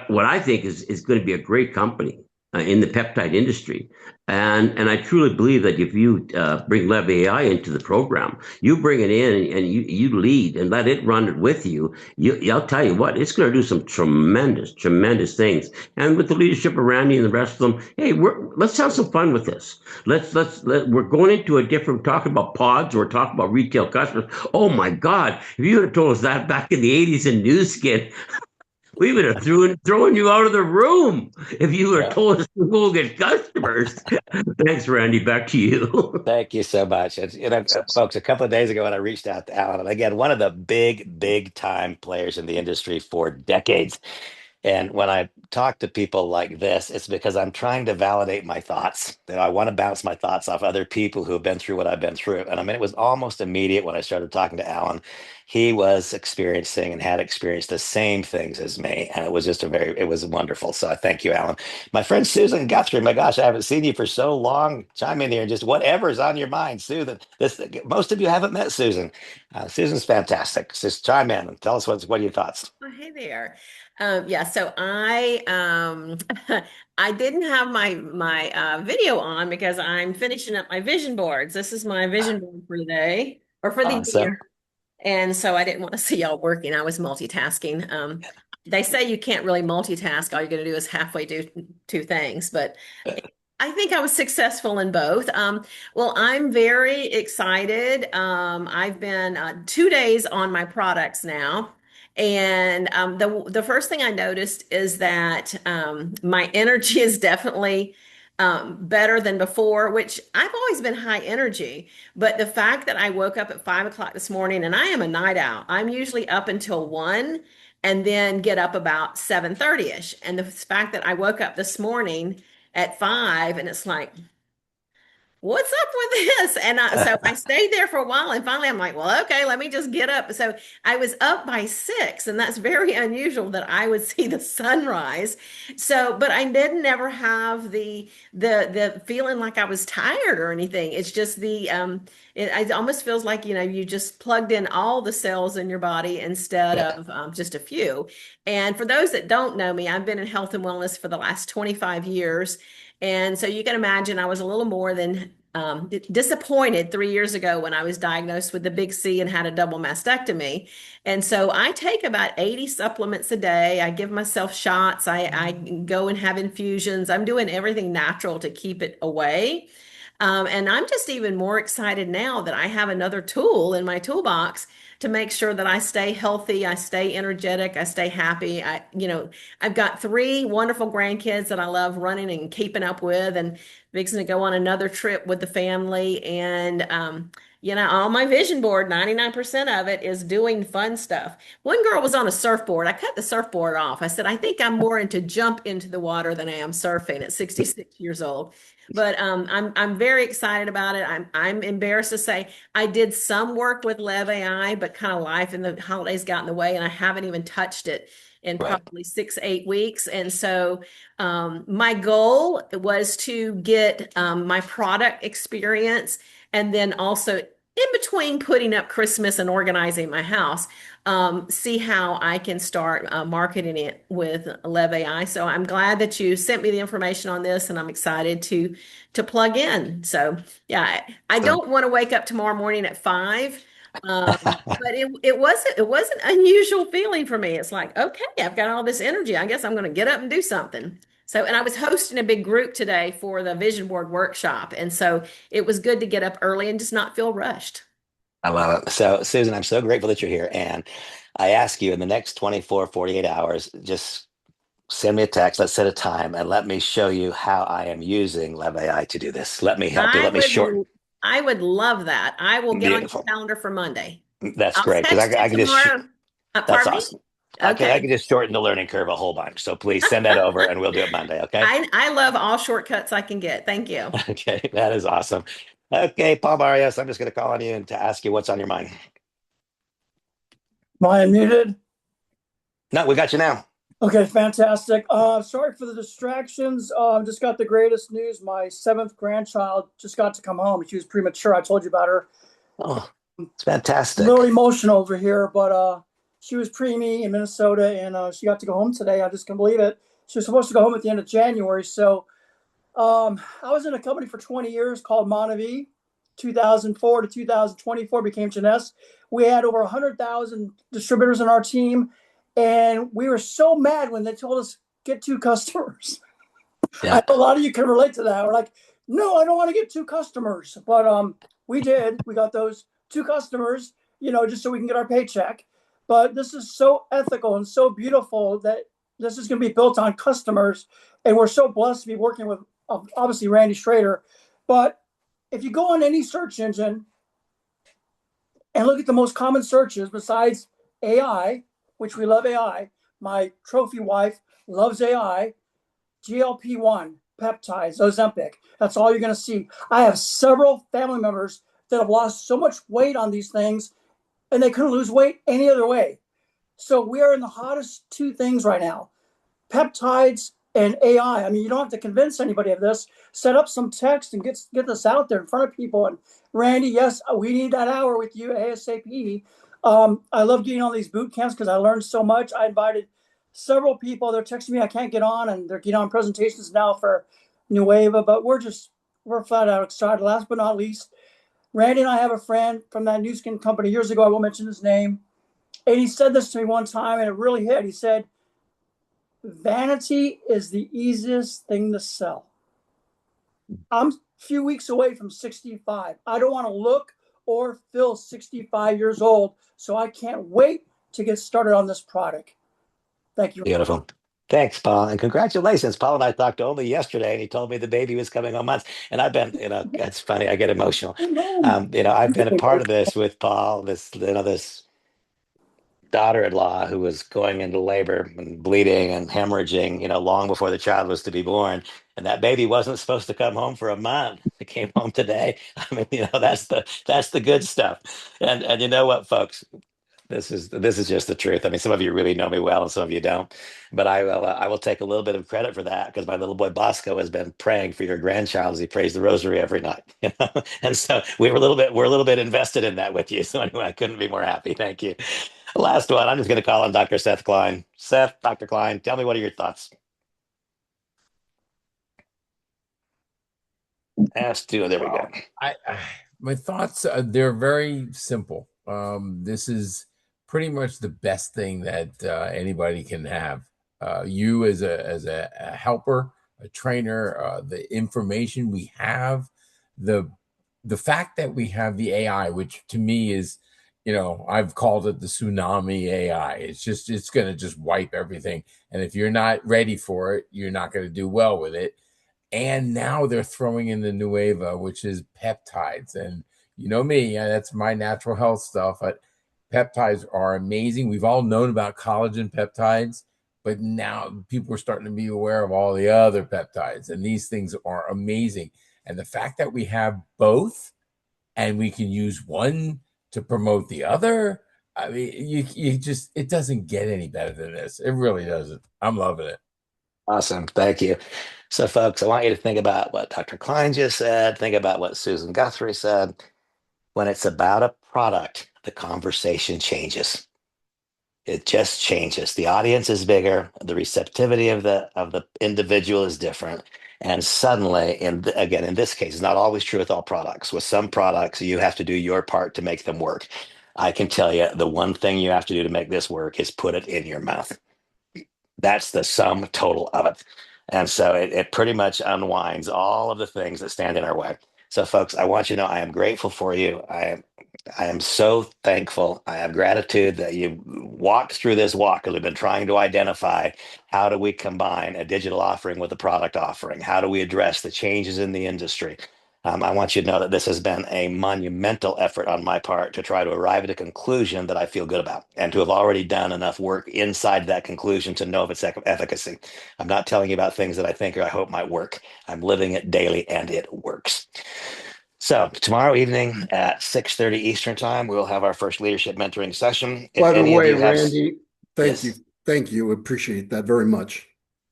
what I think is going to be a great company in the peptide industry. And I truly believe that if you bring Lev AI into the program, you bring it in and you lead and let it run it with you. I'll tell you what, it's going to do some tremendous, tremendous things. And with the leadership of Randy and the rest of them, hey, let's have some fun with this. We're going into a different, talking about pods, we're talking about retail customers. Oh my God, if you would have told us that back in the 80s in Nu Skin, We would have thrown you out of the room if you were Yeah. told us to go get customers. Thanks, Randy. Back to you. Thank you so much. And, folks, a couple of days ago when I reached out to Alan, and again, one of the big time players in the industry for decades. And when I talk to people like this, it's because I'm trying to validate my thoughts. That I want to bounce my thoughts off other people who have been through what I've been through. And I mean, it was almost immediate when I started talking to Alan. He was experiencing and had experienced the same things as me. And it was just it was wonderful. So I thank you, Alan. My friend Susan Guthrie, my gosh, I haven't seen you for so long. Chime in here and just whatever's on your mind, Susan. Most of you haven't met Susan. Susan's fantastic. Just chime in and tell us what are your thoughts. Oh, hey there. Yeah, so I I didn't have my video on because I'm finishing up my vision boards. This is my vision board for the day or for the Awesome. year. And so I didn't want to see y'all working. I was multitasking. They say you can't really multitask. All you're going to do is halfway do two things, but I think I was successful in both. Well, I'm very excited. I've been 2 days on my products now. And the first thing I noticed is that my energy is definitely better than before, which I've always been high energy. But the fact that I woke up at 5 o'clock this morning, and I am a night owl, I'm usually up until 1 and then get up about 7:30ish. And the fact that I woke up this morning at 5 and it's like, what's up with this? And so I stayed there for a while and finally I'm like, well, okay, let me just get up. So I was up by 6 and that's very unusual that I would see the sunrise. So, but I didn't ever have the feeling like I was tired or anything. It's just it almost feels like, you just plugged in all the cells in your body instead of just a few. And for those that don't know me, I've been in health and wellness for the last 25 years. And so you can imagine I was a little more than disappointed 3 years ago when I was diagnosed with the big C and had a double mastectomy. And so I take about 80 supplements a day. I give myself shots. I go and have infusions. I'm doing everything natural to keep it away. And I'm just even more excited now that I have another tool in my toolbox to make sure that I stay healthy, I stay energetic, I stay happy. I've got 3 wonderful grandkids that I love running and keeping up with, and fixing to go on another trip with the family. And on my vision board, 99% of it is doing fun stuff. One girl was on a surfboard. I cut the surfboard off. I said, I think I'm more into jump into the water than I am surfing at 66 years old. But I'm very excited about it. I'm embarrassed to say I did some work with Lev AI, but kind of life and the holidays got in the way, and I haven't even touched it in probably 6-8 weeks. And so my goal was to get my product experience, and then also in between putting up Christmas and organizing my house, see how I can start marketing it with Lev AI. So I'm glad that you sent me the information on this, and I'm excited to plug in. So yeah, I don't want to wake up tomorrow morning at 5. But it wasn't an unusual feeling for me. It's like, okay, I've got all this energy. I guess I'm going to get up and do something. So, and I was hosting a big group today for the vision board workshop. And so it was good to get up early and just not feel rushed. I love it. So, Susan, I'm so grateful that you're here. And I ask you in the next 24, 48 hours, just send me a text. Let's set a time and let me show you how I am using Lev AI to do this. Let me help you. Let me shorten. I would love that. I will get Beautiful. on your calendar for Monday. That's I'll great. Because text I you can just, tomorrow. that's Pardon me? awesome. I Okay. can just shorten the learning curve a whole bunch. So please send that over and we'll do it Monday. Okay. I love all shortcuts I can get. Thank you. Okay. That is awesome. Okay. Paul Barrios, I'm just going to call on you and to ask you what's on your mind. Am I unmuted? No, we got you now. Okay, fantastic. Sorry for the distractions. Just got the greatest news. My 7th grandchild just got to come home. She was premature. I told you about her. Oh, it's fantastic. A little emotional over here, but she was preemie in Minnesota, and she got to go home today. I just can't believe it. She was supposed to go home at the end of January. So I was in a company for 20 years called Monavi. 2004 to 2024 became Jeunesse. We had over 100,000 distributors on our team. And we were so mad when they told us get 2 customers. Yeah. I know a lot of you can relate to that. We're like, no, I don't want to get 2 customers. But we did. We got those 2 customers, just so we can get our paycheck. But this is so ethical and so beautiful that this is going to be built on customers. And we're so blessed to be working with, obviously, Randy Schrader. But if you go on any search engine and look at the most common searches besides AI, which we love AI, my trophy wife loves AI, GLP-1, peptides, Ozempic. That's all you're going to see. I have several family members that have lost so much weight on these things, and they couldn't lose weight any other way. So we are in the hottest two things right now, peptides and AI. I mean, you don't have to convince anybody of this. Set up some text and get this out there in front of people. And Randy, yes, we need that hour with you ASAP. I love getting on these boot camps because I learned so much. I invited several people. They're texting me, I can't get on, and they're getting on presentations now for Nueva, but we're flat out excited. Last but not least, Randy and I have a friend from that new skin company years ago. I won't mention his name. And he said this to me one time, and it really hit. He said, vanity is the easiest thing to sell. I'm a few weeks away from 65. I don't want to look or feel 65 years old, so I can't wait to get started on this product. Thank you. Beautiful. Thanks, Paul, and congratulations. Paul and I talked only yesterday, and he told me the baby was coming on months. And I've been, that's funny. I get emotional. I've been a part of this with Paul. This daughter-in-law who was going into labor and bleeding and hemorrhaging, long before the child was to be born. And that baby wasn't supposed to come home for a month. It came home today. I mean, that's the good stuff. And you know what, folks? This is just the truth. I mean, some of you really know me well, and some of you don't. But I will take a little bit of credit for that because my little boy Bosco has been praying for your grandchild as he prays the rosary every night. And so we're a little bit invested in that with you. So anyway, I couldn't be more happy. Thank you. Last one. I'm just going to call on Dr. Seth Klein. Seth, Dr. Klein, tell me what are your thoughts? Ask two. There we go. My thoughts, they're very simple. This is pretty much the best thing that anybody can have. You as a helper, a trainer, the information we have, the fact that we have the AI, which to me is, I've called it the tsunami AI. It's going to just wipe everything. And if you're not ready for it, you're not going to do well with it. And now they're throwing in the Nueva, which is peptides. And you know me, that's my natural health stuff. But peptides are amazing. We've all known about collagen peptides, but now people are starting to be aware of all the other peptides. And these things are amazing. And the fact that we have both and we can use one to promote the other, I mean, it doesn't get any better than this. It really doesn't. I'm loving it. Awesome. Thank you. So, folks, I want you to think about what Dr. Klein just said. Think about what Susan Guthrie said. When it's about a product, the conversation changes. It just changes. The audience is bigger. The receptivity of the individual is different. And suddenly, again, in this case, it's not always true with all products. With some products, you have to do your part to make them work. I can tell you the one thing you have to do to make this work is put it in your mouth. That's the sum total of it. And so it pretty much unwinds all of the things that stand in our way. So, folks, I want you to know I am grateful for you. I am so thankful. I have gratitude that you walked through this walk because we've been trying to identify how do we combine a digital offering with a product offering? How do we address the changes in the industry? I want you to know that this has been a monumental effort on my part to try to arrive at a conclusion that I feel good about and to have already done enough work inside that conclusion to know of its efficacy. I'm not telling you about things that I think or I hope might work. I'm living it daily and it works. So tomorrow evening at 6:30 Eastern time, we'll have our first leadership mentoring session. By the way, have... Randy, thank Yes. you. Thank you. Appreciate that very much.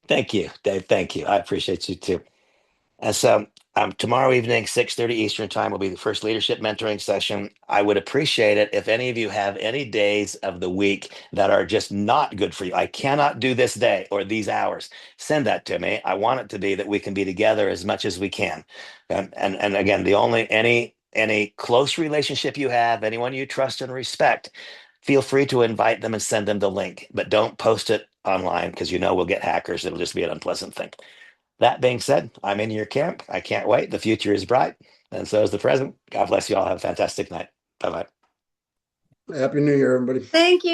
Thank you, Dave. Thank you. I appreciate you too. And so tomorrow evening, 6:30 Eastern time will be the first leadership mentoring session. I would appreciate it if any of you have any days of the week that are just not good for you. I cannot do this day or these hours. Send that to me. I want it to be that we can be together as much as we can. And again, any close relationship you have, anyone you trust and respect, feel free to invite them and send them the link, but don't post it online because we'll get hackers. It'll just be an unpleasant thing. That being said, I'm in your camp. I can't wait. The future is bright, and so is the present. God bless you all. Have a fantastic night. Bye-bye. Happy New Year, everybody. Thank you.